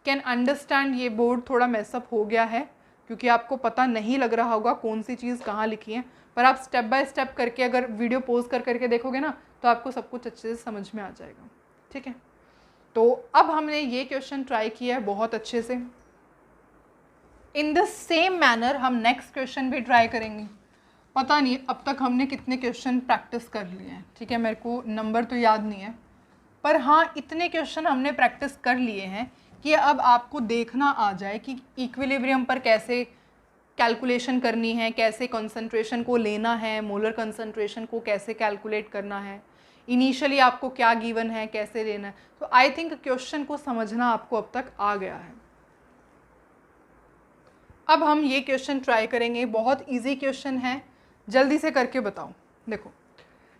S1: कैन अंडरस्टैंड ये बोर्ड थोड़ा मैसअप हो गया है क्योंकि आपको पता नहीं लग रहा होगा कौन सी चीज़ कहाँ लिखी है, पर आप स्टेप बाय स्टेप करके अगर वीडियो पॉज करके देखोगे ना तो आपको सब कुछ अच्छे से समझ में आ जाएगा। ठीक है, तो अब हमने ये क्वेश्चन ट्राई किया है बहुत अच्छे से, इन द सेम मैनर हम नेक्स्ट क्वेश्चन भी ट्राई करेंगे। पता नहीं अब तक हमने कितने क्वेश्चन प्रैक्टिस कर लिए हैं, ठीक है, मेरे को नंबर तो याद नहीं है, पर हाँ इतने क्वेश्चन हमने प्रैक्टिस कर लिए हैं कि अब आपको देखना आ जाए कि इक्विलिब्रियम पर कैसे कैलकुलेशन करनी है, कैसे कंसंट्रेशन को लेना है, मोलर कंसंट्रेशन को कैसे कैलकुलेट करना है, इनिशियली आपको क्या गिवन है, कैसे लेना है। तो आई थिंक क्वेश्चन को समझना आपको अब तक आ गया है। अब हम ये क्वेश्चन ट्राई करेंगे, बहुत इजी क्वेश्चन है, जल्दी से करके बताओ। देखो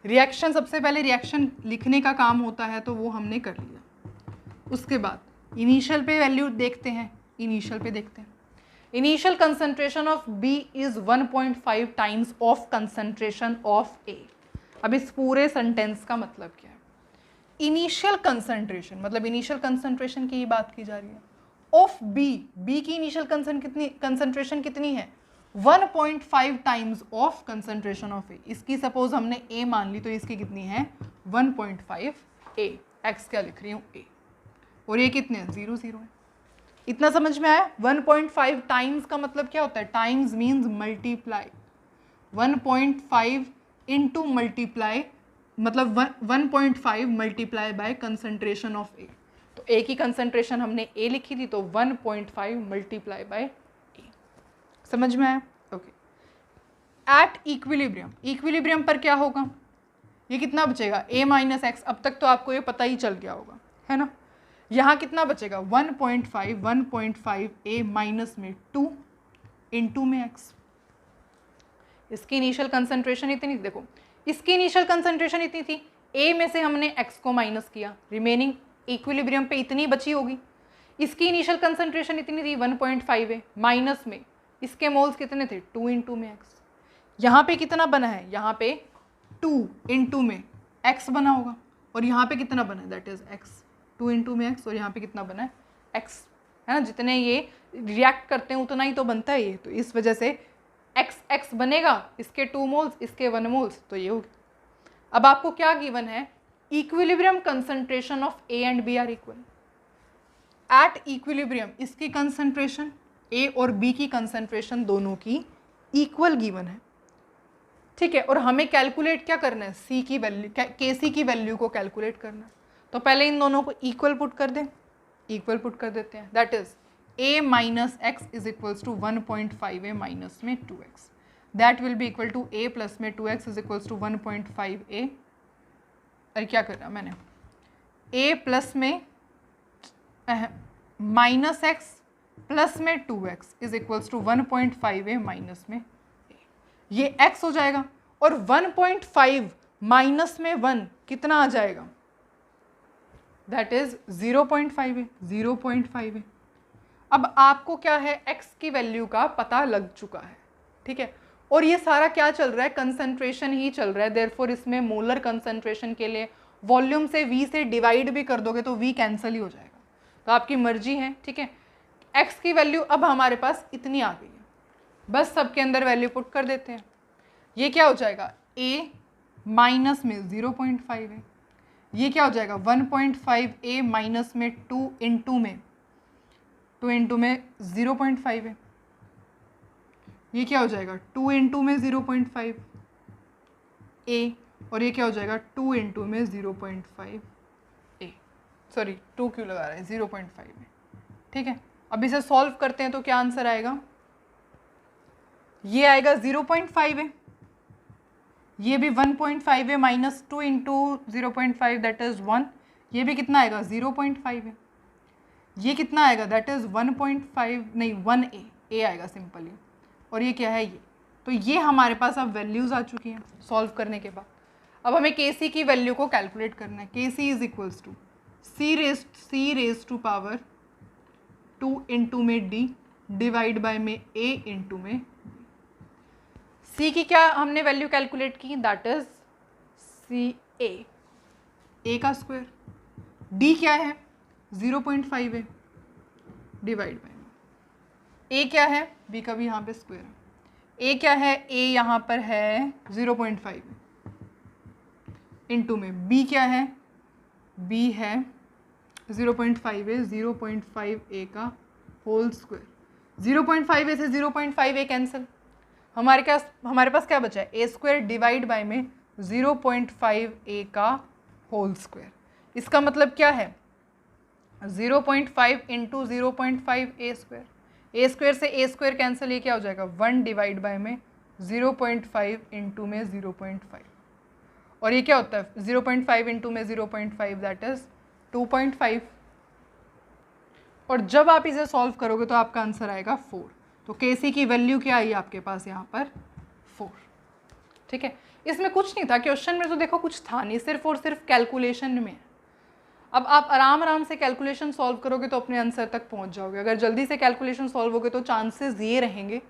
S1: रिएक्शन, सबसे पहले रिएक्शन लिखने का काम होता है तो वो हमने कर लिया, उसके बाद इनिशियल पे वैल्यू देखते हैं, इनिशियल पे देखते हैं, initial concentration of B is 1.5 times of concentration of A। अब इस पूरे सेंटेंस का मतलब क्या है, इनिशियल कंसंट्रेशन मतलब इनिशियल कंसंट्रेशन की ही बात की जा रही है, ऑफ B की इनिशियल कंसंट्रेशन कितनी है 1.5 times of concentration of A। इसकी सपोज हमने A मान ली तो इसकी कितनी है 1.5 A, x क्या लिख रही हूँ A, और ये कितने 0 0 है। इतना समझ में आया। 1.5 टाइम्स का मतलब क्या होता है, times means multiply, 1.5 into multiply मतलब 1.5 multiply by concentration of A। तो A की कंसंट्रेशन हमने A लिखी थी तो 1.5 मल्टीप्लाई बाय A। समझ में आया, ओके। एट इक्विलिब्रियम, इक्विलिब्रियम पर क्या होगा, ये कितना बचेगा A माइनस एक्स, अब तक तो आपको ये पता ही चल गया होगा, है ना। यहाँ कितना बचेगा 1.5 A माइनस में 2 इंटू में x। इसकी इनिशियल कंसंट्रेशन इतनी थी, देखो इसकी इनिशियल कंसंट्रेशन इतनी थी, A में से हमने x को माइनस किया, रिमेनिंग इक्विलिब्रियम पे इतनी बची होगी। इसकी इनिशियल कंसंट्रेशन इतनी थी 1.5 है, माइनस में इसके मोल्स कितने थे 2 इंटू में x। यहाँ पे कितना बना है, यहाँ पे 2 इंटू में x बना होगा, और यहाँ पे कितना बना है दैट इज x, 2 इंटू में x, और यहाँ पे कितना बना है x, है ना। जितने ये रिएक्ट करते हैं उतना ही तो बनता है ये, तो इस वजह से x बनेगा, इसके 2 मोल्स इसके 1 मोल्स, तो ये हो गया। अब आपको क्या गिवन है, equilibrium concentration of A and B are equal. At equilibrium इसकी कंसंट्रेशन A और B की कंसंट्रेशन दोनों की इक्वल गिवन है, ठीक है। और हमें कैलकुलेट क्या करना है, C की वैल्यू, Kc की वैल्यू को कैलकुलेट करना है। तो पहले इन दोनों को इक्वल पुट कर दें, इक्वल पुट कर देते हैं, that is A minus X is equals to 1.5A minus में 2x, that will be equal to A plus में 2x is equals to 1.5A। अरे क्या करना मैंने, A प्लस में माइनस एक्स प्लस में 2x is equals to 1.5A minus में A, ये x हो जाएगा, और 1.5 माइनस में 1 कितना आ जाएगा, दैट इज 0.5 है, 0.5 है। अब आपको क्या है, x की वैल्यू का पता लग चुका है, ठीक है। और ये सारा क्या चल रहा है, कंसंट्रेशन ही चल रहा है, देयरफॉर इसमें मोलर कंसंट्रेशन के लिए वॉल्यूम से v से डिवाइड भी कर दोगे तो v कैंसिल ही हो जाएगा, तो आपकी मर्जी है, ठीक है। x की वैल्यू अब हमारे पास इतनी आ गई है, बस सबके अंदर वैल्यू पुट कर देते हैं। ये क्या हो जाएगा, a माइनस में 0.5 है, ये क्या हो जाएगा 1.5A माइनस में 2 इंटू में 0.5 है, ये क्या हो जाएगा 2 इंटू में 0.5 A, और ये क्या हो जाएगा 2 इंटू में 0.5 A, सॉरी 2 क्यों लगा रहे हैं 0.5 में, ठीक है। अब इसे सॉल्व करते हैं तो क्या आंसर आएगा, ये आएगा 0.5 है, ये भी 1.5 है माइनस 2 इंटू 0.5 दैट इज 1, ये भी कितना आएगा 0.5 है, ये कितना आएगा दैट इज 1.5 नहीं 1A आएगा सिंपली, और ये क्या है ये, तो ये हमारे पास अब वैल्यूज़ आ चुकी हैं सॉल्व करने के बाद। अब हमें Kc की वैल्यू को कैलकुलेट करना है, Kc is equals to C raise to power 2 into में D डिवाइड बाय में A इंटू में C की क्या हमने वैल्यू कैलकुलेट की, दैट इज CA, A का स्क्वायर, D क्या है 0.5 है डिवाइड बाय A क्या है, B का भी यहाँ पे स्क्वायर है, A क्या है, A यहाँ पर है 0.5 इंटू में B क्या है, B है 0.5 है, 0.5A का होल स्क्वायर, 0.5A से 0.5A कैंसिल, हमारे पास क्या बचा है A स्क्वायर डिवाइड बाय में 0.5A का होल स्क्वायर। इसका मतलब क्या है 0.5 into 0.5A square, A square से A स्क्वायर कैंसिल, ये क्या हो जाएगा 1 डिवाइड बाय में 0.5 इंटू में 0.5, और ये क्या होता है 0.5 इंटू में 0.5 दैट इज 2.5, और जब आप इसे सॉल्व करोगे तो आपका आंसर आएगा 4। तो Kc की वैल्यू क्या आई आपके पास यहाँ पर 4, ठीक है। इसमें कुछ नहीं था, क्वेश्चन में तो देखो कुछ था नहीं, सिर्फ और सिर्फ कैलकुलेशन में है। अब आप आराम से कैलकुलेशन सॉल्व करोगे तो अपने आंसर तक पहुँच जाओगे। अगर जल्दी से कैलकुलेशन सॉल्व होगे तो चांसेस ये रहेंगे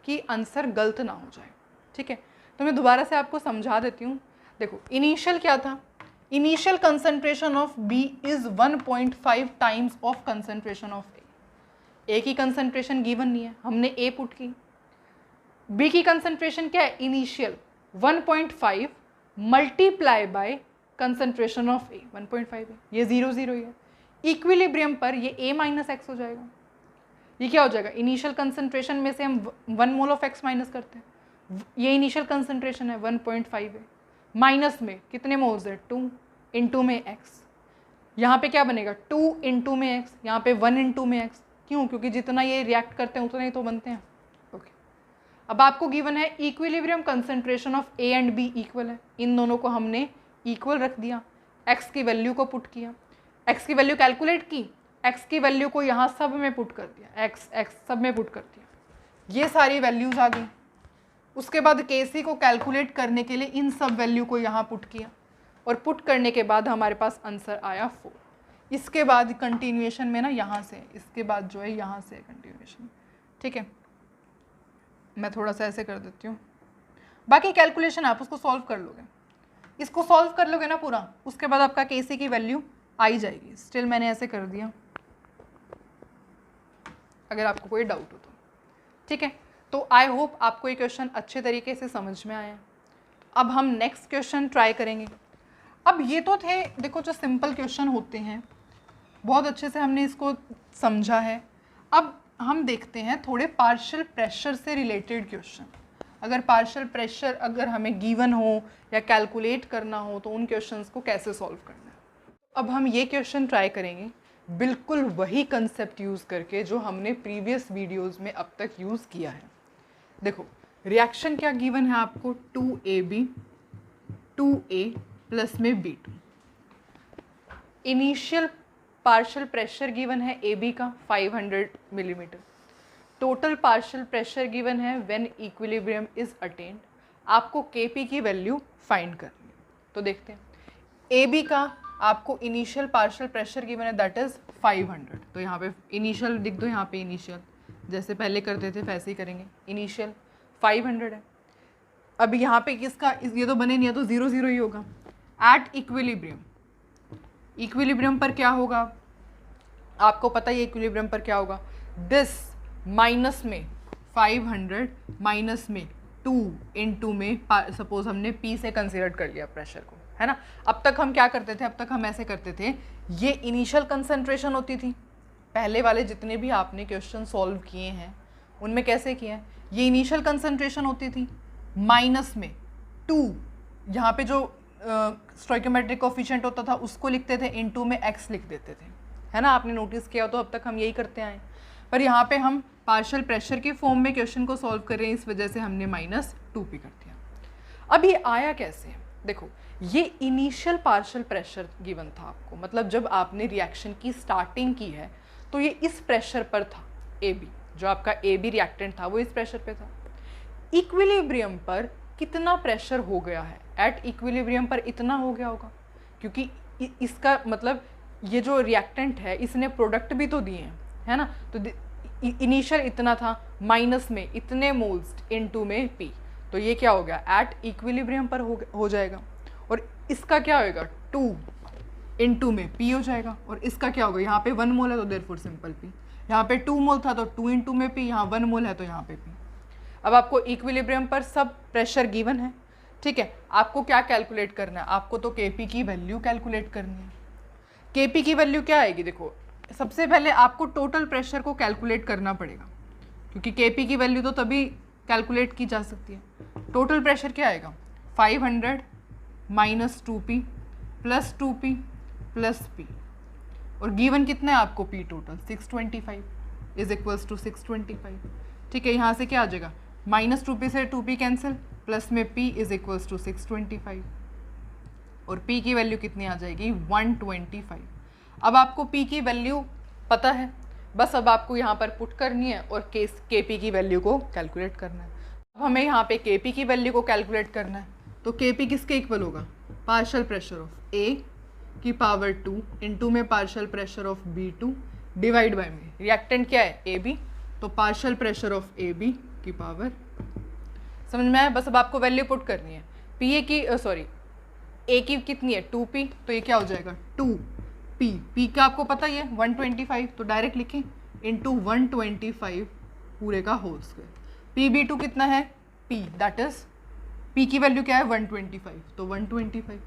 S1: कि आंसर गलत ना हो जाए, ठीक है। तो मैं दोबारा से आपको समझा देती हूँ। देखो इनिशियल क्या था, initial concentration of B is 1.5 times of concentration of A की कंसंट्रेशन गिवन नहीं है, हमने A पुट की। B की कंसंट्रेशन क्या है initial 1.5 multiply by concentration of A 1.5 है, ये 0 0 ही है। इक्विलिब्रियम पर ये A माइनस एक्स हो जाएगा, ये क्या हो जाएगा इनिशियल कंसंट्रेशन में से हम 1 मोल ऑफ x माइनस करते हैं, ये इनिशियल कंसंट्रेशन है 1.5 है, माइनस में कितने मोल्स है 2 इंटू में x, यहाँ पे क्या बनेगा 2 इंटू में x, यहाँ पे 1 इंटू में x, क्यों, क्योंकि जितना ये रिएक्ट करते हैं उतना ही तो बनते हैं, ओके। अब आपको गिवन है equilibrium concentration of A and B equal है, इन दोनों को हमने इक्वल रख दिया, x की वैल्यू को पुट किया, x की वैल्यू कैलकुलेट की, x की वैल्यू को यहाँ सब में पुट कर दिया, x सब में पुट कर दिया, ये सारी वैल्यूज़ आ गई। उसके बाद Kc को कैलकुलेट करने के लिए इन सब वैल्यू को यहाँ पुट किया, और पुट करने के बाद हमारे पास आंसर आया 4। इसके बाद कंटिन्यूएशन में ना यहाँ से, इसके बाद जो है यहाँ से कंटिन्यूएशन, ठीक है। मैं थोड़ा सा ऐसे कर देती हूँ, बाकी कैलकुलेशन आप उसको सॉल्व कर लोगे, इसको सॉल्व कर लोगे ना पूरा, उसके बाद आपका केसी की वैल्यू आ ही जाएगी। स्टिल मैंने ऐसे कर दिया, अगर आपको कोई डाउट हो तो, ठीक है। तो आई होप आपको ये क्वेश्चन अच्छे तरीके से समझ में आया। अब हम नेक्स्ट क्वेश्चन ट्राई करेंगे। अब ये तो थे, देखो जो सिंपल क्वेश्चन होते हैं, बहुत अच्छे से हमने इसको समझा है। अब हम देखते हैं थोड़े पार्शियल प्रेशर से रिलेटेड क्वेश्चन। अगर पार्शियल प्रेशर अगर हमें गिवन हो या कैलकुलेट करना हो तो उन क्वेश्चंस को कैसे सॉल्व करना है। अब हम ये क्वेश्चन ट्राई करेंगे बिल्कुल वही कंसेप्ट यूज़ करके जो हमने प्रीवियस वीडियोस में अब तक यूज़ किया है। देखो रिएक्शन क्या गिवन है आपको, 2AB 2A प्लस में B2। Initial partial pressure given है AB का 500 millimetre. Total partial pressure given है व्हेन इक्विलिब्रियम इज अटेन्ड। आपको KP की वैल्यू फाइंड करनी है। तो देखते हैं, AB का आपको इनिशियल पार्शियल प्रेशर गिवन है दैट इज 500। तो यहाँ पे इनिशियल लिख दो, यहाँ पे इनिशियल जैसे पहले करते थे वैसे ही करेंगे। इनिशियल 500 है। अब यहाँ पे किसका, ये तो बने नहीं है तो 0 0 ही होगा। एट इक्विलिब्रियम, इक्विलिब्रियम पर क्या होगा आपको पता ही, इक्विलिब्रियम पर क्या होगा, दिस माइनस में 500 माइनस में 2 इंटू में, सपोज हमने P से कंसिडर कर लिया प्रेशर को, है ना। अब तक हम क्या करते थे, अब तक हम ऐसे करते थे, ये इनिशियल कंसंट्रेशन होती थी। पहले वाले जितने भी आपने क्वेश्चन सॉल्व किए हैं उनमें कैसे किए हैं, ये इनिशियल कंसंट्रेशन होती थी माइनस में 2, यहाँ पे जो स्टोइकोमेट्रिक कोफिशिएंट होता था उसको लिखते थे, इनटू में x लिख देते थे, है ना। आपने नोटिस किया तो अब तक हम यही करते आए, पर यहाँ पे हम पार्शियल प्रेशर के फॉर्म में क्वेश्चन को सॉल्व कर रहे हैं, इस वजह से हमने -2p कर दिया। अब ये आया कैसे, देखो ये इनिशियल पार्शियल प्रेशर गिवन था आपको, मतलब जब आपने रिएक्शन की स्टार्टिंग की है तो ये इस प्रेशर पर था। AB जो आपका AB रिएक्टेंट था वो इस प्रेशर पे था। इक्विलिब्रियम पर कितना प्रेशर हो गया है, एट इक्विलिब्रियम पर इतना हो गया होगा, क्योंकि इसका मतलब ये जो रिएक्टेंट है इसने प्रोडक्ट भी तो दिए हैं, है ना। तो इनिशियल इतना था, माइनस में इतने मोल्स इनटू में P, तो ये क्या हो गया, एट इक्विलिब्रियम पर हो जाएगा। और इसका क्या होएगा, 2 इंटू में P हो जाएगा। और इसका क्या होगा, यहाँ पे 1 मोल है तो देयरफॉर सिंपल P, यहाँ पे 2 मोल था तो 2 इंटू में P, यहाँ 1 मोल है तो यहाँ पे P। अब आपको इक्विलिब्रियम पर सब प्रेशर गिवन है, ठीक है। आपको क्या कैलकुलेट करना है, आपको तो KP की वैल्यू कैलकुलेट करनी है। KP की वैल्यू क्या आएगी, देखो सबसे पहले आपको टोटल प्रेशर को कैलकुलेट करना पड़ेगा, क्योंकि KP की वैल्यू तो तभी कैलकुलेट की जा सकती है। टोटल प्रेशर क्या आएगा, 500 minus 2P plus 2P plus P, और गिवन कितना है आपको P total 625 is equals to 625, ठीक है। यहाँ से क्या आ जाएगा, -2P से 2P कैंसिल, प्लस में P इज इक्वल्स टू 625, और P की वैल्यू कितनी आ जाएगी, 125। अब आपको P की वैल्यू पता है, बस अब आपको यहाँ पर पुट करनी है और KP की वैल्यू को कैलकुलेट करना है। अब हमें यहाँ पे KP की वैल्यू को कैलकुलेट करना है, तो KP किसके इक्वल होगा, पार्शियल प्रेशर ऑफ A की पावर 2 इंटू में partial pressure of B2 divide by में रिएक्टेंट क्या है AB, तो पार्शियल प्रेशर ऑफ AB की पावर, समझ में आया। बस अब आपको वैल्यू पुट करनी है। PA की A की कितनी है 2P, तो ये क्या हो जाएगा 2P, P का आपको पता ही है 125, तो डायरेक्ट लिखें इंटू 125 पूरे का होल स्क्वायर। PB2 कितना है P, दैट इज P की वैल्यू क्या है 125, तो 125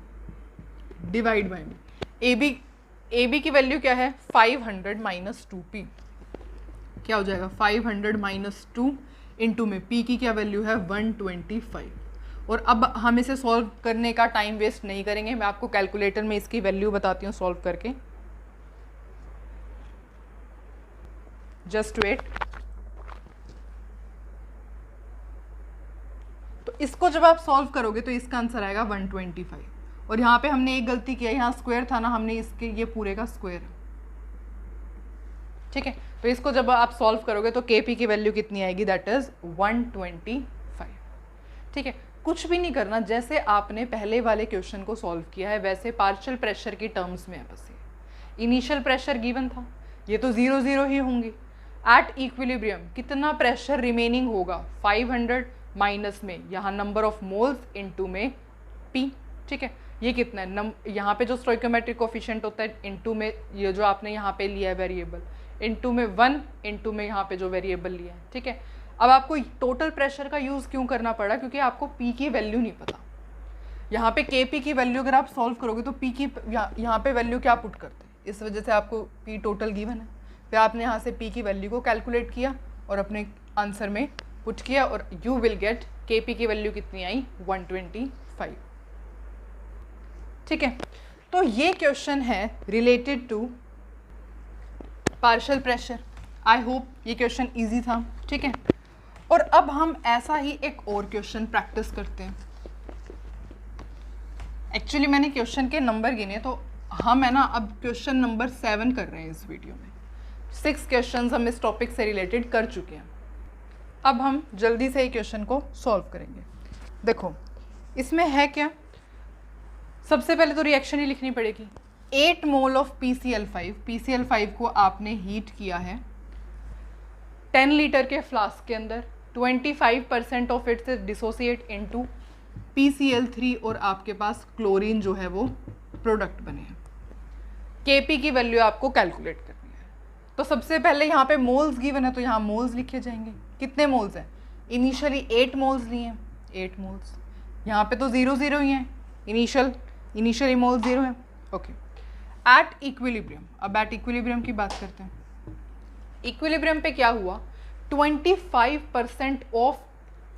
S1: डिवाइड बाय में AB की वैल्यू क्या है 500 माइनस 2P, क्या हो जाएगा 500 माइनस 2 इंटू में P की क्या वैल्यू है 125। और अब हम इसे सॉल्व करने का टाइम वेस्ट नहीं करेंगे, मैं आपको कैलकुलेटर में इसकी वैल्यू बताती हूँ सॉल्व करके, जस्ट वेट। तो इसको जब आप सॉल्व करोगे तो इसका आंसर आएगा 125, और यहाँ पे हमने एक गलती किया, यहाँ स्क्वायर था ना, हमने इसके ये पूरे का स्क्वायर, ठीक है। तो इसको जब आप सॉल्व करोगे तो KP की वैल्यू कितनी आएगी, दैट इज 125, ठीक है। कुछ भी नहीं करना, जैसे आपने पहले वाले क्वेश्चन को सॉल्व किया है वैसे पार्शियल प्रेशर की टर्म्स में है बस। इनिशियल प्रेशर गिवन था, ये तो 0 0 ही होंगी। एट इक्विलिब्रियम कितना प्रेशर रिमेनिंग होगा, 500 माइनस में यहाँ नंबर ऑफ मोल्स इनटू में P, ठीक है। ये कितना है, यहाँ पे जो स्टोइकोमेट्रिक कोफिशिएंट होता है इनटू में ये जो आपने यहाँ पे लिया है वेरिएबल, इनटू में 1, इनटू में यहाँ पे जो वेरिएबल लिया है, ठीक है। अब आपको टोटल प्रेशर का यूज़ क्यों करना पड़ा, क्योंकि आपको P की वैल्यू नहीं पता। यहाँ पे Kp की वैल्यू अगर आप सॉल्व करोगे तो P की यहाँ पे वैल्यू क्या पुट करते हैं, इस वजह से आपको P टोटल गिवन है, फिर आपने यहाँ से P की वैल्यू को कैलकुलेट किया और अपने आंसर में पुट किया और यू विल गेट Kp की वैल्यू कितनी आई, 125, ठीक है। तो ये क्वेश्चन है related to partial pressure. I hope ये क्वेश्चन इजी था, ठीक है। और अब हम ऐसा ही एक और क्वेश्चन प्रैक्टिस करते हैं। एक्चुअली मैंने क्वेश्चन के नंबर गिने, तो हम है ना अब क्वेश्चन नंबर 7 कर रहे हैं इस वीडियो में। 6 क्वेश्चंस हम इस टॉपिक से रिलेटेड कर चुके हैं। अब हम जल्दी से ये क्वेश्चन को सॉल्व करेंगे। देखो इसमें है क्या, सबसे पहले तो रिएक्शन ही लिखनी पड़ेगी। 8 मोल ऑफ PCl5, PCl5 को आपने हीट किया है 10 लीटर के फ्लास्क के अंदर, 25% ऑफ इट से डिसोसिएट इनटू PCl3 और आपके पास क्लोरीन जो है वो प्रोडक्ट बने हैं। Kp की वैल्यू आपको कैलकुलेट करनी है। तो सबसे पहले यहाँ पे मोल्स गिवन है तो यहाँ मोल्स लिखे जाएंगे। कितने मोल्स हैं, इनिशियली 8 मोल्स लिए हैं, 8 मोल्स। यहाँ पे तो 0 0 ही हैं, इनिशियली मोल्स 0 है, ओके। एट इक्विलिब्रियम, अब एट इक्विलिब्रियम की बात करते हैं। इक्विलिब्रियम पे क्या हुआ, 25% ऑफ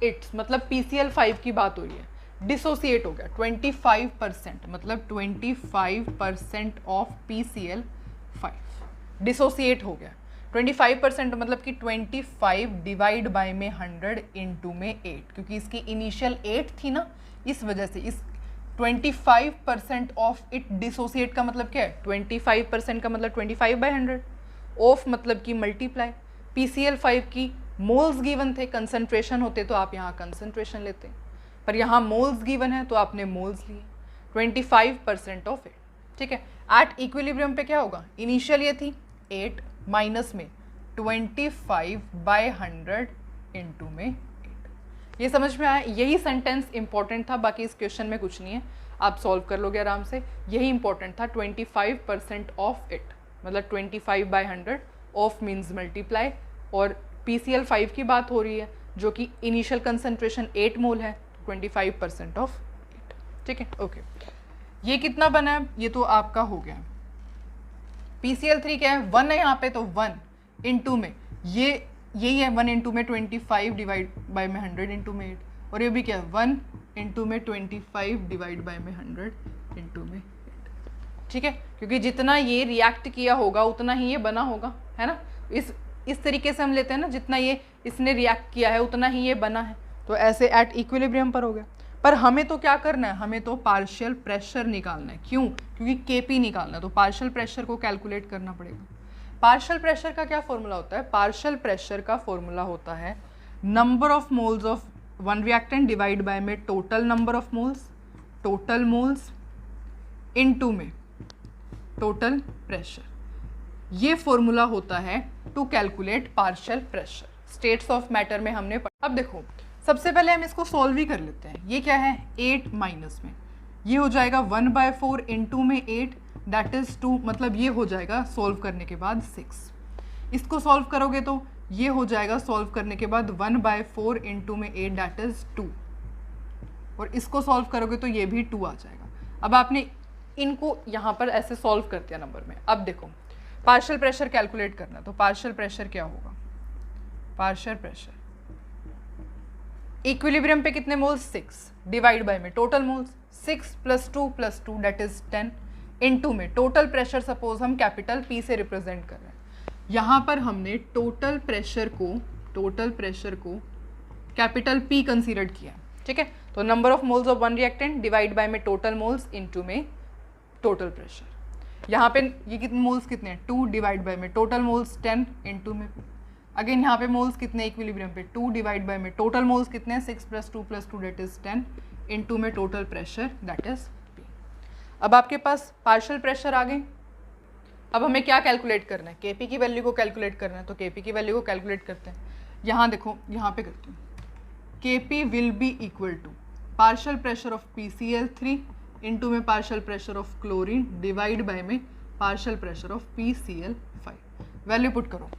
S1: इट्स, मतलब PCl5 की बात हो रही है, डिसोसिएट हो गया। 25% मतलब 25% ऑफ PCl5 डिसोसिएट हो गया। 25% मतलब कि 25 डिवाइड बाय में 100 इनटू में 8, क्योंकि इसकी इनिशियल 8 थी ना, इस वजह से इस 25% ऑफ इट डिसोसिएट का मतलब क्या है, 25% का मतलब 25/100, ऑफ मतलब कि मल्टीप्लाई। PCl5 की मोल्स गिवन थे, कंसंट्रेशन होते तो आप यहाँ कंसंट्रेशन लेते, पर यहाँ मोल्स गिवन है तो आपने मोल्स लिए, 25% ऑफ इट, ठीक है। एट इक्विलिब्रियम पे क्या होगा, इनिशियल ये थी 8 माइनस में 25/100 इनटू में 8। ये समझ में आया, यही सेंटेंस इंपॉर्टेंट था, बाकी इस क्वेश्चन में कुछ नहीं है, आप सॉल्व कर लोगे आराम से। यही इंपॉर्टेंट था, 25% ऑफ इट मतलब 25/100, ऑफ मीन्स मल्टीप्लाई, और PCl5 की बात हो रही है जो कि इनिशियल कंसंट्रेशन 8 मोल है, 25% ऑफ 8, ठीक है, ओके। ये कितना बना है, ये तो आपका हो गया। PCl3 क्या है, 1 है यहाँ पे, तो 1 इनटू में यही है 1 इनटू में 25 डिवाइड बाय में 100 इनटू में 8, और ये भी क्या है 1 इनटू में 25 डिवाइड बाय में 100 इनटू में 8, ठीक है। क्योंकि जितना ये रिएक्ट किया होगा उतना ही ये बना होगा, है ना। इस तरीके से हम लेते हैं ना, जितना ये इसने रिएक्ट किया है उतना ही ये बना है, तो ऐसे एट इक्विलिब्रियम पर हो गया। पर हमें तो क्या करना है, हमें तो पार्शियल प्रेशर निकालना है। क्यों, क्योंकि Kp निकालना है, तो पार्शियल प्रेशर को कैलकुलेट करना पड़ेगा। पार्शियल प्रेशर का क्या फॉर्मूला होता है, पार्शियल प्रेशर का फॉर्मूला होता है number of moles of one reactant divide by में total number of moles, total moles into में टोटल प्रेशर। ये फॉर्मूला होता है to calculate partial pressure. States of matter में हमने अब देखो, सबसे पहले हम इसको सॉल्व ही कर लेते हैं। ये क्या है, 8 माइनस में ये हो जाएगा 1/4 इनटू में 8 दैट इज 2, मतलब ये हो जाएगा सॉल्व करने के बाद 6। इसको सॉल्व करोगे तो ये हो जाएगा सॉल्व करने के बाद 1/4 इनटू में 8 दैट इज 2, और इसको सॉल्व करोगे तो ये भी 2 आ जाएगा। अब आपने इनको यहाँ पर ऐसे सॉल्व कर दिया नंबर में। अब देखो पार्शियल प्रेशर कैलकुलेट करना, तो पार्शियल प्रेशर क्या होगा, पार्शियल प्रेशर इक्विलिब्रियम पे कितने मोल्स, 6 डिवाइड बाय में total moles, 6 + 2 + 2 that is 10 into में टोटल प्रेशर। सपोज हम कैपिटल P से रिप्रेजेंट कर रहे हैं, यहाँ पर हमने टोटल प्रेशर को कैपिटल P कंसीडर किया, ठीक है। तो number of moles of one reactant divide by में टोटल मोल्स इनटू में टोटल प्रेशर। यहाँ पे ये कितने मोल्स कितने हैं, 2 डिवाइड बाय में टोटल मोल्स 10 इनटू में, अगेन यहाँ पे मोल्स कितने इक्विलिब्रियम पे 2 डिवाइड बाय में टोटल मोल्स कितने हैं 6 + 2 + 2 दैट इज 10 इनटू में total pressure that is P। अब आपके पास पार्शियल प्रेशर आ गए। अब हमें क्या कैलकुलेट करना है, Kp की वैल्यू को कैलकुलेट करना है, तो Kp की वैल्यू को कैलकुलेट करते हैं। यहाँ देखो, यहाँ पे करती हूँ, Kp will be equal to partial pressure of PCl3 into में partial pressure of chlorine divide by में partial pressure of PCl5। Value put करो।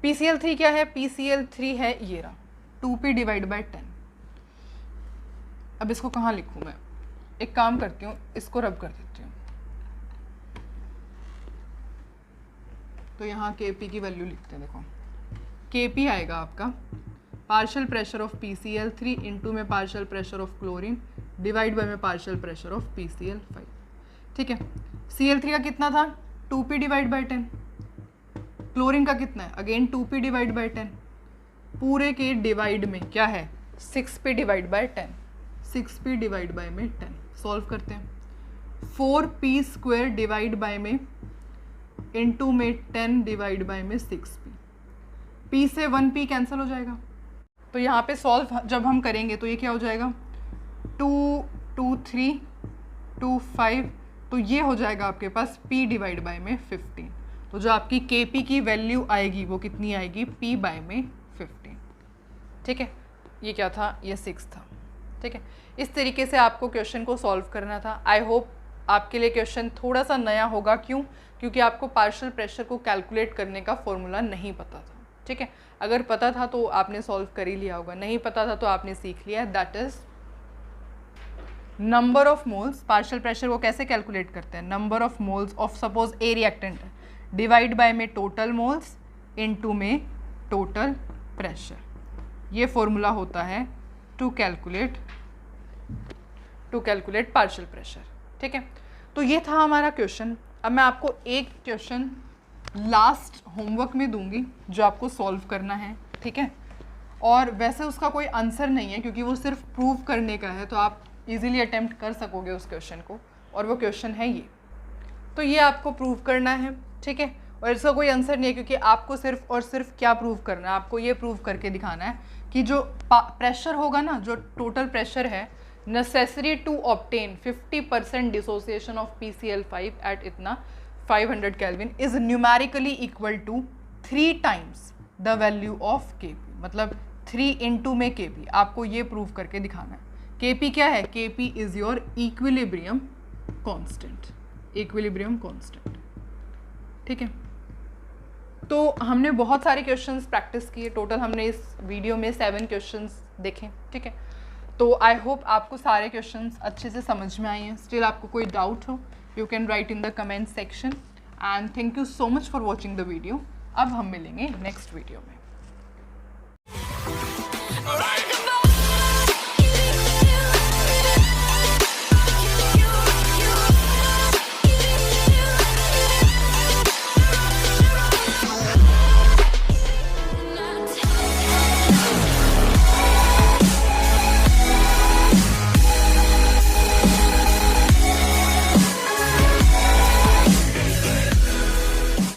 S1: PCl3 क्या है, PCl3 है ये रहा 2p डिवाइड बाय 10। अब इसको कहाँ लिखूँ मैं, एक काम करती हूँ, इसको रब कर देती हूँ, तो यहाँ Kp की वैल्यू लिखते हैं। देखो Kp आएगा आपका partial pressure of PCl3 into में partial pressure of chlorine divide by में पार्शियल प्रेशर ऑफ PCl5। ठीक है, Cl3 का कितना था, 2p डिवाइड बाय 10, क्लोरीन का कितना है, अगेन 2p डिवाइड बाय 10, पूरे के डिवाइड में क्या है 6p divide by 10, 6p divide by में 10। सॉल्व करते हैं, 4p स्क्वायर डिवाइड बाय में इंटू में 10 डिवाइड बाय में 6p, p से 1p कैंसिल हो जाएगा। तो यहाँ पे सॉल्व जब हम करेंगे तो ये क्या हो जाएगा 2 2 3 2 5, तो ये हो जाएगा आपके पास p डिवाइड बाय में 15। तो जो आपकी Kp की वैल्यू आएगी वो कितनी आएगी, p बाय में 15। ठीक है, ये क्या था, ये 6 था। ठीक है, इस तरीके से आपको क्वेश्चन को सॉल्व करना था। आई होप आपके लिए क्वेश्चन थोड़ा सा नया होगा। क्यों, क्योंकि आपको पार्शियल प्रेशर को कैलकुलेट करने का फॉर्मूला नहीं पता था। ठीक है, अगर पता था तो आपने सॉल्व कर ही लिया होगा, नहीं पता था तो आपने सीख लिया। That is number of moles. Partial pressure को कैसे कैलकुलेट करते हैं, number of moles of suppose A reactant है डिवाइड बाय में टोटल मोल्स इनटू में टोटल प्रेशर। ये फॉर्मूला होता है टू कैलकुलेट पार्शियल प्रेशर। ठीक है, तो ये था हमारा क्वेश्चन। अब मैं आपको एक क्वेश्चन लास्ट होमवर्क में दूंगी जो आपको सॉल्व करना है। ठीक है, और वैसे उसका कोई आंसर नहीं है क्योंकि वो सिर्फ प्रूव करने का है, तो आप इजीली अटेम्प्ट कर सकोगे उस क्वेश्चन को, और वो क्वेश्चन है ये। तो ये आपको प्रूव करना है। ठीक है, और इसका कोई आंसर नहीं है क्योंकि आपको सिर्फ और सिर्फ क्या प्रूव करना है, आपको ये प्रूव करके दिखाना है कि जो प्रेशर होगा ना, जो टोटल प्रेशर है necessary to obtain 50% dissociation of PCl5 at इतना 500 केल्विन इज numerically equal to 3 times the value of Kp, मतलब 3 इंटू में Kp। आपको ये प्रूव करके दिखाना है। Kp क्या है, Kp is your equilibrium constant, equilibrium constant. ठीक है, तो हमने बहुत सारे क्वेश्चंस प्रैक्टिस किए। टोटल हमने इस वीडियो में 7 क्वेश्चंस देखे। ठीक है, तो आई होप आपको सारे क्वेश्चंस अच्छे से समझ में आए हैं। स्टिल आपको कोई डाउट हो, you can write in the comment section. And thank you so much for watching the video. अब हम मिलेंगे नेक्स्ट वीडियो में।